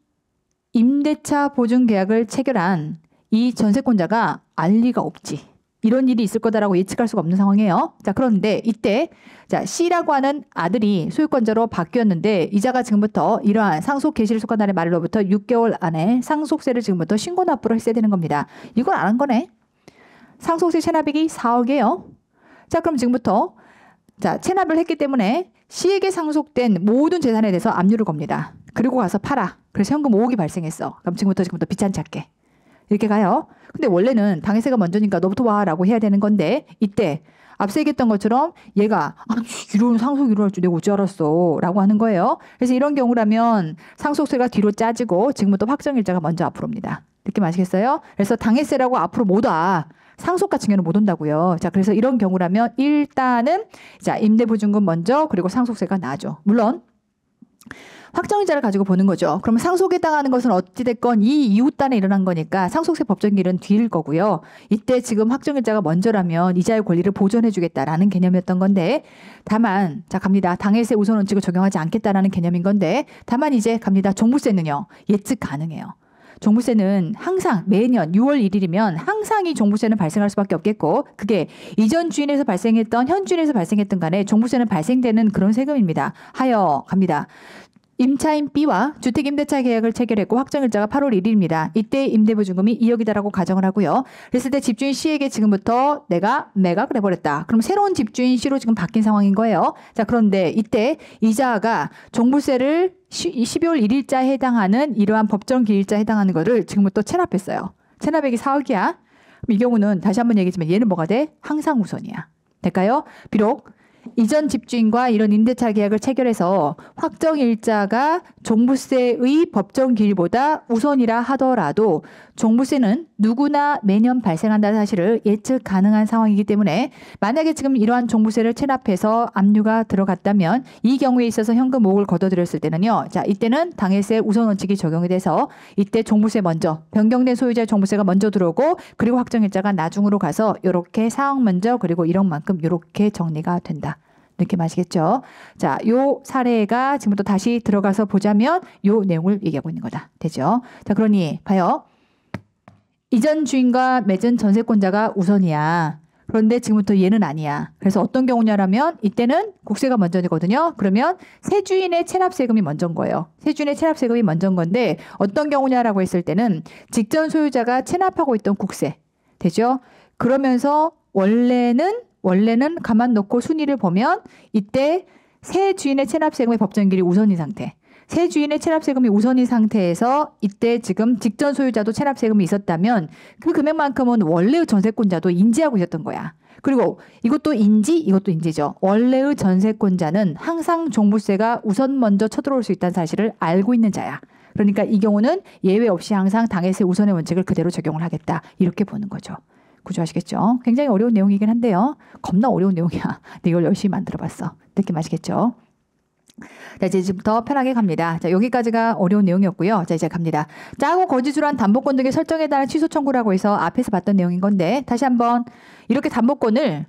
임대차 보증 계약을 체결한 이 전세권자가 알 리가 없지. 이런 일이 있을 거다라고 예측할 수가 없는 상황이에요. 자, 그런데 이때 자, C라고 하는 아들이 소유권자로 바뀌었는데 이자가 지금부터 이러한 상속 개시를 속한 날의 말로부터 6개월 안에 상속세를 지금부터 신고 납부를 했어야 되는 겁니다. 이걸 안 한 거네. 상속세 체납액이 4억이에요. 자, 그럼 지금부터 자, 체납을 했기 때문에 C에게 상속된 모든 재산에 대해서 압류를 겁니다. 그리고 가서 팔아. 그래서 현금 5억이 발생했어. 그럼 지금부터 빚 안 찾게. 이렇게 가요. 근데 원래는 당해세가 먼저니까 너부터 와라고 해야 되는 건데 이때 앞서 얘기했던 것처럼 얘가 이런 상속 이럴 줄 내가 어찌 알았어 라고 하는 거예요. 그래서 이런 경우라면 상속세가 뒤로 짜지고 지금부터 확정일자가 먼저 앞으로 옵니다. 느낌 아시겠어요? 그래서 당해세라고 앞으로 못 와. 상속 같은 경우는 못 온다고요. 자, 그래서 이런 경우라면 일단은 자, 임대보증금 먼저 그리고 상속세가 나죠. 물론 확정일자를 가지고 보는 거죠. 그러면 상속에 해당하는 것은 어찌됐건 이 이웃단에 일어난 거니까 상속세 법정기일은 뒤일 거고요. 이때 지금 확정일자가 먼저라면 이자의 권리를 보존해 주겠다라는 개념이었던 건데 다만 자 갑니다. 당해세 우선 원칙을 적용하지 않겠다라는 개념인 건데 다만 이제 갑니다. 종부세는요. 예측 가능해요. 종부세는 항상 매년 6월 1일이면 항상 이 종부세는 발생할 수밖에 없겠고 그게 이전 주인에서 발생했던 현 주인에서 발생했던 간에 종부세는 발생되는 그런 세금입니다. 하여 갑니다. 임차인 B와 주택임대차 계약을 체결했고 확정일자가 8월 1일입니다. 이때 임대보증금이 2억이다라고 가정을 하고요. 그랬을 때 집주인 C에게 지금부터 내가 매각을 해버렸다. 그럼 새로운 집주인 C로 지금 바뀐 상황인 거예요. 자, 그런데 이때 이자가 종부세를 12월 1일자에 해당하는 이러한 법정기일자에 해당하는 거를 지금부터 체납했어요. 체납액이 4억이야. 이 경우는 다시 한번 얘기했지만 얘는 뭐가 돼? 항상 우선이야. 될까요? 비록 이전 집주인과 이런 임대차 계약을 체결해서 확정일자가 종부세의 법정기일보다 우선이라 하더라도 종부세는 누구나 매년 발생한다는 사실을 예측 가능한 상황이기 때문에 만약에 지금 이러한 종부세를 체납해서 압류가 들어갔다면 이 경우에 있어서 현금 5억을 걷어들였을 때는요. 자, 이때는 당해세 우선 원칙이 적용이 돼서 이때 종부세 먼저 변경된 소유자의 종부세가 먼저 들어오고 그리고 확정일자가 나중으로 가서 이렇게 4억 먼저 그리고 1억만큼 이렇게 정리가 된다. 느낌 아시겠죠? 자, 요 사례가 지금부터 다시 들어가서 보자면 요 내용을 얘기하고 있는 거다. 되죠? 자, 그러니 봐요. 이전 주인과 맺은 전세권자가 우선이야. 그런데 지금부터 얘는 아니야. 그래서 어떤 경우냐라면 이때는 국세가 먼저거든요. 그러면 새 주인의 체납세금이 먼저인 거예요. 새 주인의 체납세금이 먼저인 건데 어떤 경우냐라고 했을 때는 직전 소유자가 체납하고 있던 국세. 되죠? 그러면서 원래는 가만 놓고 순위를 보면 이때 새 주인의 체납세금의 법정기일이 우선인 상태. 새 주인의 체납세금이 우선인 상태에서 이때 지금 직전 소유자도 체납세금이 있었다면 그 금액만큼은 원래의 전세권자도 인지하고 있었던 거야. 그리고 이것도 인지죠. 원래의 전세권자는 항상 종부세가 우선 먼저 쳐들어올 수 있다는 사실을 알고 있는 자야. 그러니까 이 경우는 예외 없이 항상 당해세 우선의 원칙을 그대로 적용을 하겠다. 이렇게 보는 거죠. 구조하시겠죠? 굉장히 어려운 내용이긴 한데요. 겁나 어려운 내용이야. 근데 이걸 열심히 만들어봤어. 느낌 아시겠죠? 자, 이제 지금부터 편하게 갑니다. 자, 여기까지가 어려운 내용이었고요. 자, 이제 갑니다. 짜고 거짓으로 한 담보권 등의 설정에 따른 취소 청구라고 해서 앞에서 봤던 내용인 건데 다시 한번 이렇게 담보권을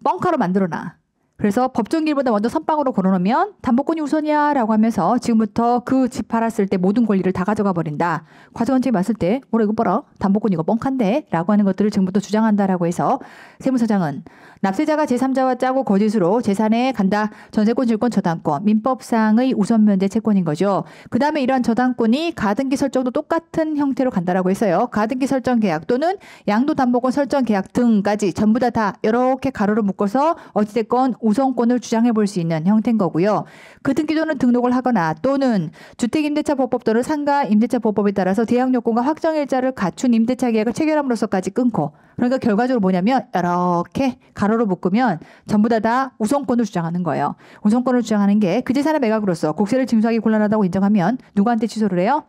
뻥카로 만들어놔. 그래서 법정기일보다 먼저 선빵으로 걸어놓으면 담보권이 우선이야 라고 하면서 지금부터 그 집 팔았을 때 모든 권리를 다 가져가 버린다. 과세관청이 봤을 때 뭐라 이거 봐라. 담보권 이거 뻥칸데 라고 하는 것들을 지금부터 주장한다라고 해서 세무서장은 납세자가 제3자와 짜고 거짓으로 재산에 간다. 전세권, 질권, 저당권, 민법상의 우선 면제 채권인 거죠. 그 다음에 이러한 저당권이 가등기 설정도 똑같은 형태로 간다라고 했어요. 가등기 설정 계약 또는 양도담보권 설정 계약 등까지 전부 다 이렇게 가로로 묶어서 어찌됐건 우선권을 주장해 볼 수 있는 형태인 거고요. 그 등기조는 등록을 하거나 또는 주택임대차보법 또는 상가임대차보법에 따라서 대항요건과 확정일자를 갖춘 임대차 계약을 체결함으로써까지 끊고 그러니까 결과적으로 뭐냐면 이렇게 가로로 묶으면 전부 다 우선권을 주장하는 거예요. 우선권을 주장하는 게 그 재산의 매각으로서 국세를 징수하기 곤란하다고 인정하면 누구한테 취소를 해요?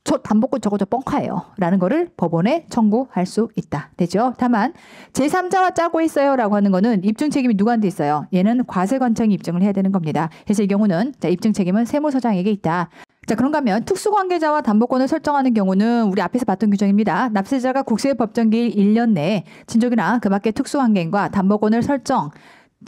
저 담보권 저거 뻥카예요. 라는 거를 법원에 청구할 수 있다. 되죠? 다만 제3자와 짜고 있어요. 라고 하는 거는 입증 책임이 누구한테 있어요? 얘는 과세관청이 입증을 해야 되는 겁니다. 그래서 이 경우는 자, 입증 책임은 세무서장에게 있다. 자, 그런가 하면 특수관계자와 담보권을 설정하는 경우는 우리 앞에서 봤던 규정입니다. 납세자가 국세 법정기일 1년 내에 친족이나 그 밖의 특수관계인과 담보권을 설정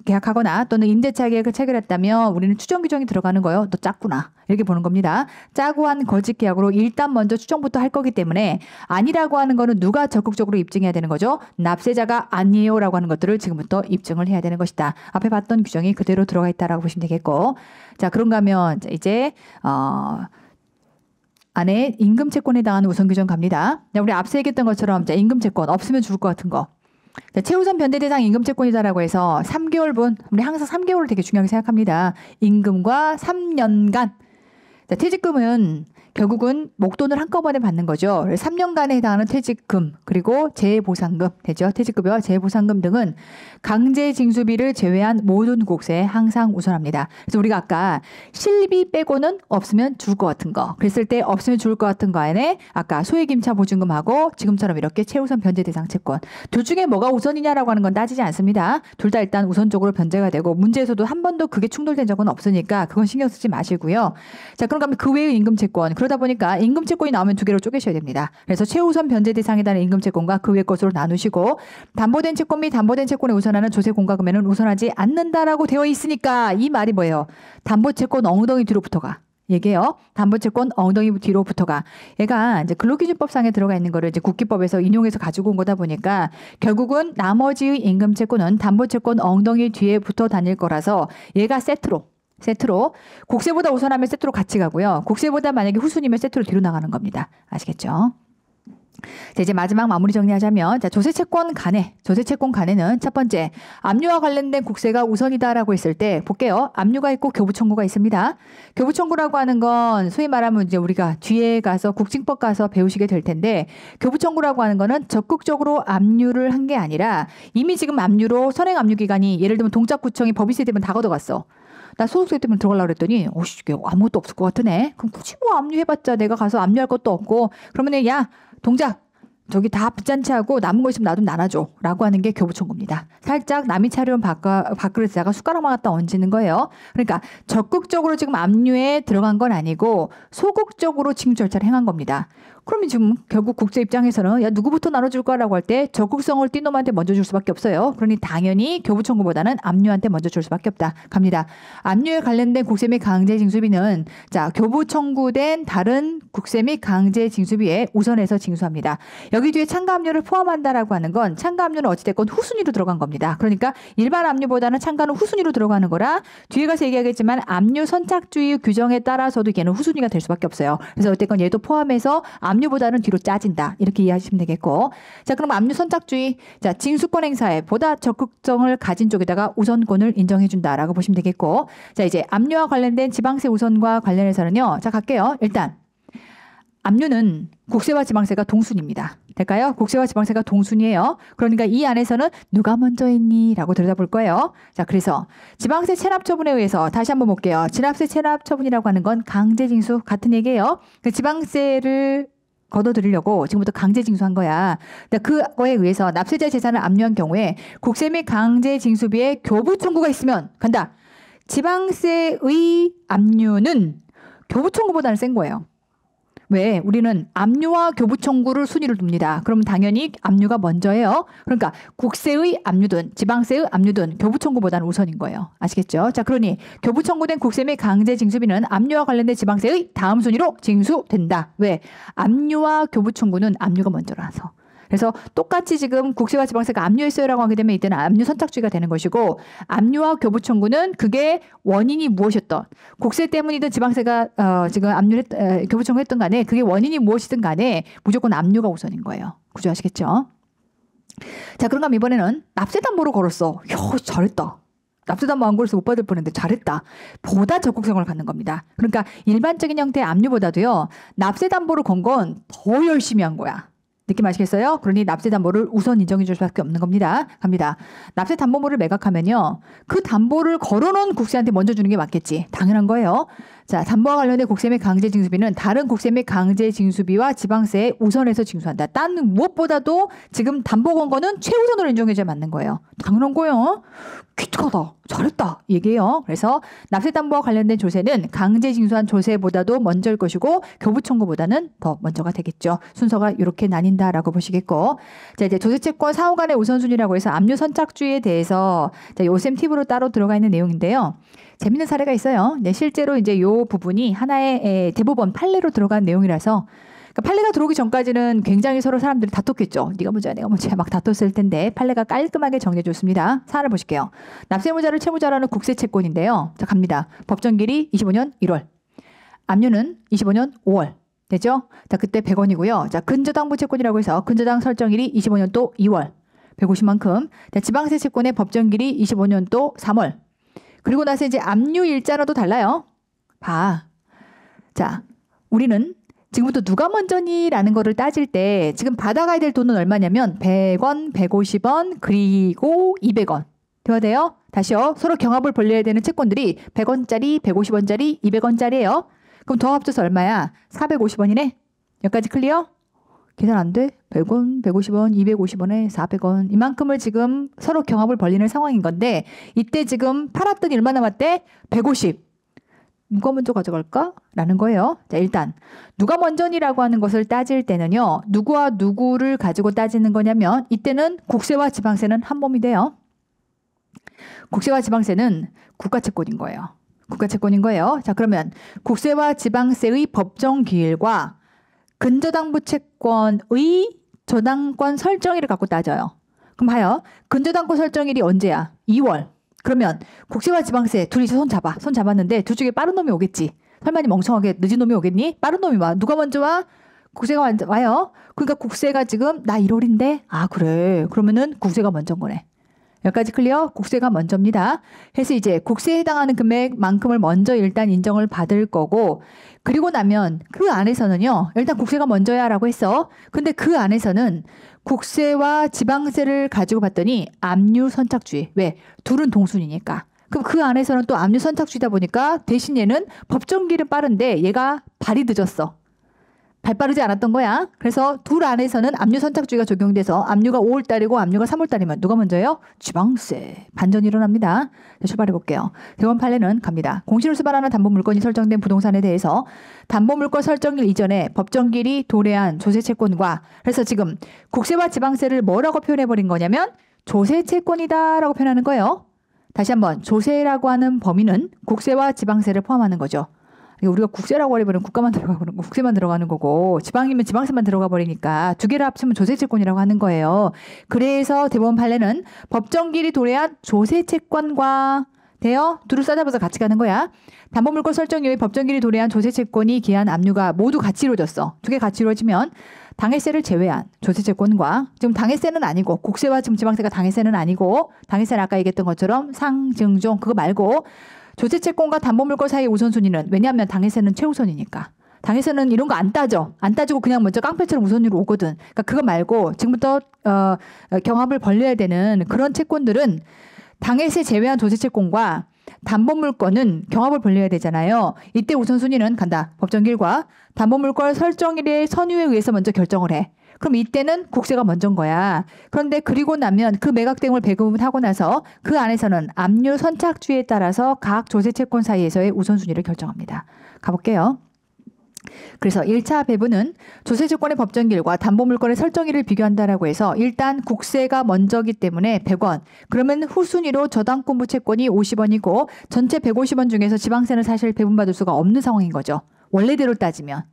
계약하거나 또는 임대차 계약을 체결했다면 우리는 추정 규정이 들어가는 거예요. 너 짰구나. 이렇게 보는 겁니다. 짜고 한 거짓 계약으로 일단 먼저 추정부터 할 거기 때문에 아니라고 하는 거는 누가 적극적으로 입증해야 되는 거죠? 납세자가 아니에요라고 하는 것들을 지금부터 입증을 해야 되는 것이다. 앞에 봤던 규정이 그대로 들어가 있다라고 보시면 되겠고, 자 그런가 하면 이제 안에 임금 채권에 해당하는 우선 규정 갑니다. 자, 우리 앞서 얘기했던 것처럼 자, 임금 채권 없으면 죽을 것 같은 거. 자, 최우선 변제 대상 임금 채권이다라고 해서 3개월분, 우리 항상 3개월을 되게 중요하게 생각합니다. 임금과 3년간. 자, 퇴직금은 결국은 목돈을 한꺼번에 받는 거죠. 3년간에 해당하는 퇴직금 그리고 재보상금 되죠. 퇴직급여와 재보상금 등은 강제징수비를 제외한 모든 국세에 항상 우선합니다. 그래서 우리가 아까 실비 빼고는 없으면 죽을 것 같은 거 그랬을 때 없으면 죽을 것 같은 거 안에 아까 소액임차 보증금하고 지금처럼 이렇게 최우선 변제 대상 채권 둘 중에 뭐가 우선이냐라고 하는 건 따지지 않습니다. 둘 다 일단 우선적으로 변제가 되고 문제에서도 한 번도 그게 충돌된 적은 없으니까 그건 신경 쓰지 마시고요. 자, 그런가 하면 그 외의 임금 채권 그러다 보니까 임금 채권이 나오면 두 개로 쪼개셔야 됩니다. 그래서 최우선 변제 대상에 따른 임금 채권과 그 외 것으로 나누시고 담보된 채권 및 담보된 채권에 우선하는 조세 공과 금에는 우선하지 않는다라고 되어 있으니까 이 말이 뭐예요? 담보 채권 엉덩이 뒤로 붙어가. 얘기해요. 담보채권 엉덩이 뒤로 붙어가. 얘가 이제 근로기준법상에 들어가 있는 거를 이제 국기법에서 인용해서 가지고 온 거다 보니까 결국은 나머지의 임금채권은 담보채권 엉덩이 뒤에 붙어 다닐 거라서 얘가 세트로 국세보다 우선하면 세트로 같이 가고요. 국세보다 만약에 후순이면 세트로 뒤로 나가는 겁니다. 아시겠죠? 자, 이제 마지막 마무리 정리하자면 자, 조세채권 간에는 첫 번째 압류와 관련된 국세가 우선이다라고 했을 때 볼게요. 압류가 있고 교부청구가 있습니다. 교부청구라고 하는 건 소위 말하면 이제 우리가 뒤에 가서 국징법 가서 배우시게 될 텐데 교부청구라고 하는 거는 적극적으로 압류를 한 게 아니라 이미 지금 압류로 선행 압류 기간이 예를 들면 동작구청이 법인세 때문에 다 걷어갔어. 나 소득세 때문에 들어가려고 그랬더니 오씨 아무것도 없을 것 같으네. 그럼 굳이 뭐 압류해봤자 내가 가서 압류할 것도 없고 그러면 야 동작 저기 다 빚잔치하고 남은 거 있으면 나 좀 나눠줘 라고 하는 게 교부청구입니다. 살짝 남이 차려온 밥그릇에다가 숟가락만 갖다 얹는 거예요. 그러니까 적극적으로 지금 압류에 들어간 건 아니고 소극적으로 징수 절차를 행한 겁니다. 그러면 지금 결국 국세 입장에서는 야 누구부터 나눠줄 거라고 할 때 적극성을 띈 놈한테 먼저 줄 수밖에 없어요. 그러니 당연히 교부청구보다는 압류한테 먼저 줄 수밖에 없다. 갑니다. 압류에 관련된 국세 및 강제징수비는 자 교부청구된 다른 국세 및 강제징수비에 우선해서 징수합니다. 여기 뒤에 참가압류를 포함한다라고 하는 건 참가압류는 어찌됐건 후순위로 들어간 겁니다. 그러니까 일반 압류보다는 참가는 후순위로 들어가는 거라 뒤에 가서 얘기하겠지만 압류 선착주의 규정에 따라서도 얘는 후순위가 될 수밖에 없어요. 그래서 어쨌건 얘도 포함해서 압류보다는 뒤로 짜진다. 이렇게 이해하시면 되겠고. 자, 그럼 압류 선착주의. 자, 징수권 행사에 보다 적극성을 가진 쪽에다가 우선권을 인정해준다라고 보시면 되겠고. 자, 이제 압류와 관련된 지방세 우선과 관련해서는요. 자, 갈게요. 일단 압류는 국세와 지방세가 동순입니다. 될까요? 국세와 지방세가 동순이에요. 그러니까 이 안에서는 누가 먼저 했니? 라고 들여다볼 거예요. 자, 그래서 지방세 체납 처분에 의해서 다시 한번 볼게요. 지납세 체납 처분이라고 하는 건 강제징수 같은 얘기예요. 그 지방세를 걷어들이려고 지금부터 강제징수한 거야. 그거에 의해서 납세자 재산을 압류한 경우에 국세 및 강제징수비에 교부청구가 있으면 간다. 지방세의 압류는 교부청구보다는 센 거예요. 왜? 우리는 압류와 교부청구를 순위를 둡니다. 그럼 당연히 압류가 먼저예요. 그러니까 국세의 압류든 지방세의 압류든 교부청구보다는 우선인 거예요. 아시겠죠? 자, 그러니 교부청구된 국세 및 강제징수비는 압류와 관련된 지방세의 다음 순위로 징수된다. 왜? 압류와 교부청구는 압류가 먼저라서. 그래서 똑같이 지금 국세와 지방세가 압류했어요라고 하게 되면 이때는 압류 선착주의가 되는 것이고 압류와 교부청구는 그게 원인이 무엇이었던 국세 때문이든 지방세가 지금 교부청구했던 간에 그게 원인이 무엇이든 간에 무조건 압류가 우선인 거예요. 구조 아시겠죠? 자, 그런가 하면 이번에는 납세담보를 걸었어. 잘했다. 납세담보 안 걸어서 못 받을 뻔했는데 잘했다. 보다 적극성을 갖는 겁니다. 그러니까 일반적인 형태의 압류보다도요. 납세담보를 건 건 더 열심히 한 거야. 느낌 아시겠어요? 그러니 납세담보를 우선 인정해 줄 수밖에 없는 겁니다. 갑니다. 납세담보물을 매각하면요. 그 담보를 걸어놓은 국세한테 먼저 주는 게 맞겠지. 당연한 거예요. 자, 담보와 관련된 국세 및 강제 징수비는 다른 국세 및 강제 징수비와 지방세에 우선해서 징수한다. 딴 무엇보다도 지금 담보권거는 최우선으로 인정해줘야 맞는 거예요. 당연한 거예요. 기특하다. 잘했다. 얘기해요. 그래서 납세담보와 관련된 조세는 강제 징수한 조세보다도 먼저일 것이고 교부 청구보다는 더 먼저가 되겠죠. 순서가 이렇게 나뉜다라고 보시겠고, 자, 이제 조세채권 사후 간의 우선순위라고 해서 압류 선착주에 대해서 자, 요셈 팁으로 따로 들어가 있는 내용인데요. 재밌는 사례가 있어요. 네, 실제로 이제 요 부분이 하나의 대법원 판례로 들어간 내용이라서, 그러니까 판례가 들어오기 전까지는 굉장히 서로 사람들이 다퉜겠죠. 네가 먼저야, 내가 먼저야 막 다퉜을 텐데 판례가 깔끔하게 정해줬습니다. 사안을 보실게요. 납세무자를 채무자라는 국세채권인데요. 자, 갑니다. 법정기일이 25년 1월. 압류는 25년 5월. 되죠? 자, 그때 100원이고요. 자, 근저당부 채권이라고 해서 근저당 설정일이 25년도 2월. 150만큼. 자, 지방세 채권의 법정기일이 25년도 3월. 그리고 나서 이제 압류 일자로도 달라요. 봐. 자, 우리는 지금부터 누가 먼저니라는 거를 따질 때 지금 받아가야 될 돈은 얼마냐면 100원, 150원, 그리고 200원. 되어야 돼요? 다시요. 서로 경합을 벌려야 되는 채권들이 100원짜리, 150원짜리, 200원짜리예요. 그럼 더 합쳐서 얼마야? 450원이네. 여기까지 클리어? 계산 안 돼? 100원, 150원, 250원에 400원. 이만큼을 지금 서로 경합을 벌리는 상황인 건데 이때 지금 팔았더니 얼마 남았대? 150. 누가 먼저 가져갈까? 라는 거예요. 자, 일단 누가 먼저니라고 하는 것을 따질 때는요. 누구와 누구를 가지고 따지는 거냐면 이때는 국세와 지방세는 한 몸이 돼요. 국세와 지방세는 국가채권인 거예요. 국가채권인 거예요. 자, 그러면 국세와 지방세의 법정기일과 근저당부 채권의 저당권 설정일을 갖고 따져요. 그럼 봐요. 근저당권 설정일이 언제야? 2월. 그러면 국세와 지방세 둘이서 손 잡아. 손 잡았는데 둘 중에 빠른 놈이 오겠지. 설마 멍청하게 늦은 놈이 오겠니? 빠른 놈이 와. 누가 먼저 와? 국세가 와요. 그러니까 국세가 지금 나 1월인데? 아, 그래. 그러면은 국세가 먼저인 거네. 여기까지 클리어? 국세가 먼저입니다. 그래서 이제 국세에 해당하는 금액만큼을 먼저 일단 인정을 받을 거고, 그리고 나면 그 안에서는요. 일단 국세가 먼저야 라고 했어. 근데 그 안에서는 국세와 지방세를 가지고 봤더니 압류 선착주의. 왜? 둘은 동순이니까. 그럼 그 안에서는 또 압류 선착주의다 보니까 대신 얘는 법정기일은 빠른데 얘가 발이 늦었어. 발 빠르지 않았던 거야. 그래서 둘 안에서는 압류 선착주의가 적용돼서 압류가 5월달이고 압류가 3월달이면 누가 먼저예요? 지방세. 반전이 일어납니다. 자, 출발해 볼게요. 대법원 판례는 갑니다. 공시를 수반하는 담보물건이 설정된 부동산에 대해서 담보물건 설정일 이전에 법정기일이 도래한 조세채권과, 그래서 지금 국세와 지방세를 뭐라고 표현해버린 거냐면 조세채권이다라고 표현하는 거예요. 다시 한번 조세라고 하는 범위는 국세와 지방세를 포함하는 거죠. 우리가 국세라고 해버리면 국가만 들어가는 거, 국세만 들어가는 거고, 지방이면 지방세만 들어가 버리니까 두 개를 합치면 조세채권이라고 하는 거예요. 그래서 대법원 판례는 법정기일이 도래한 조세채권과 되어 둘을 싸잡아서 같이 가는 거야. 담보물건 설정 이후에 법정기일이 도래한 조세채권이 기한 압류가 모두 같이 이루어졌어. 두 개 같이 이루어지면 당해세를 제외한 조세채권과, 지금 당해세는 아니고 국세와 지금 지방세가 당해세는 아니고, 당해세는 아까 얘기했던 것처럼 상증종 그거 말고 조세채권과 담보물건 사이의 우선순위는, 왜냐하면 당해세는 최우선이니까. 당해세는 이런 거 안 따져. 안 따지고 그냥 먼저 깡패처럼 우선으로 오거든. 그러니까 그거 말고 지금부터 경합을 벌려야 되는 그런 채권들은 당해세 제외한 조세채권과 담보물건은 경합을 벌려야 되잖아요. 이때 우선순위는 간다. 법정기일과 담보물건 설정일의 선유에 의해서 먼저 결정을 해. 그럼 이때는 국세가 먼저인 거야. 그런데 그리고 나면 그 매각대금을 배급하고 나서 그 안에서는 압류 선착주의에 따라서 각 조세채권 사이에서의 우선순위를 결정합니다. 가볼게요. 그래서 1차 배분은 조세채권의 법정기일과 담보물건의 설정일을 비교한다라고 해서 일단 국세가 먼저기 때문에 100원. 그러면 후순위로 저당권부 채권이 50원이고 전체 150원 중에서 지방세는 사실 배분받을 수가 없는 상황인 거죠. 원래대로 따지면.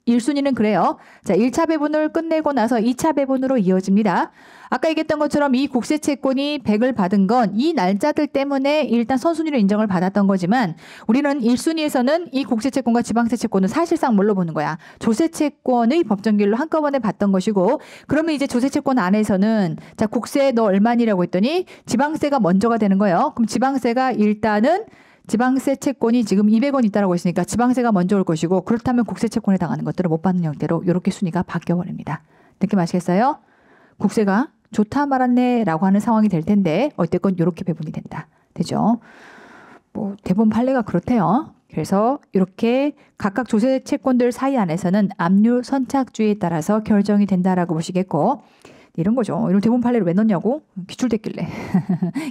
1순위는 그래요. 자, 1차 배분을 끝내고 나서 2차 배분으로 이어집니다. 아까 얘기했던 것처럼 이 국세채권이 100을 받은 건 이 날짜들 때문에 일단 선순위로 인정을 받았던 거지만, 우리는 1순위에서는 이 국세채권과 지방세채권은 사실상 뭘로 보는 거야? 조세채권의 법정기일로 한꺼번에 받던 것이고, 그러면 이제 조세채권 안에서는 자, 국세 너 얼마니라고 했더니 지방세가 먼저가 되는 거예요. 그럼 지방세가 일단은 지방세 채권이 지금 200원 있다라고 했으니까 지방세가 먼저 올 것이고, 그렇다면 국세 채권에 당하는 것들을 못 받는 형태로 이렇게 순위가 바뀌어버립니다. 느낌 아시겠어요? 국세가 좋다 말았네 라고 하는 상황이 될 텐데 어쨌건 이렇게 배분이 된다. 되죠? 뭐 대법원 판례가 그렇대요. 그래서 이렇게 각각 조세 채권들 사이 안에서는 압류 선착주에 따라서 결정이 된다라고 보시겠고, 이런 거죠. 이런 대부분 판례를 왜 넣냐고? 기출됐길래.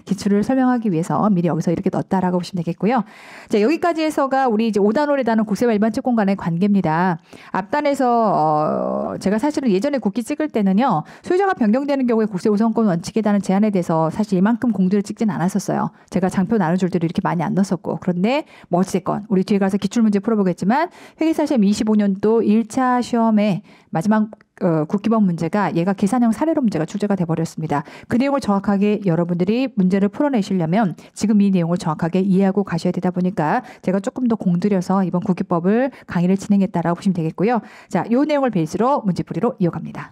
기출을 설명하기 위해서 미리 여기서 이렇게 넣었다라고 보시면 되겠고요. 자, 여기까지 해서가 우리 이제 5단원에 다는 국세와 일반 채권 간의 관계입니다. 앞단에서 제가 사실은 예전에 국기 찍을 때는요. 소유자가 변경되는 경우에 국세 우선권 원칙에 따른 제한에 대해서 사실 이만큼 공들을 찍진 않았었어요. 제가 장표 나눠줄 때도 이렇게 많이 안 넣었었고. 그런데 뭐 어찌됐건 우리 뒤에 가서 기출문제 풀어보겠지만 회계사시험 25년도 1차 시험에 마지막 국기법 문제가 얘가 계산형 사례로 문제가 출제가 돼버렸습니다. 그 내용을 정확하게 여러분들이 문제를 풀어내시려면 지금 이 내용을 정확하게 이해하고 가셔야 되다 보니까 제가 조금 더 공들여서 이번 국기법을 강의를 진행했다라고 보시면 되겠고요. 자, 이 내용을 베이스로 문제풀이로 이어갑니다.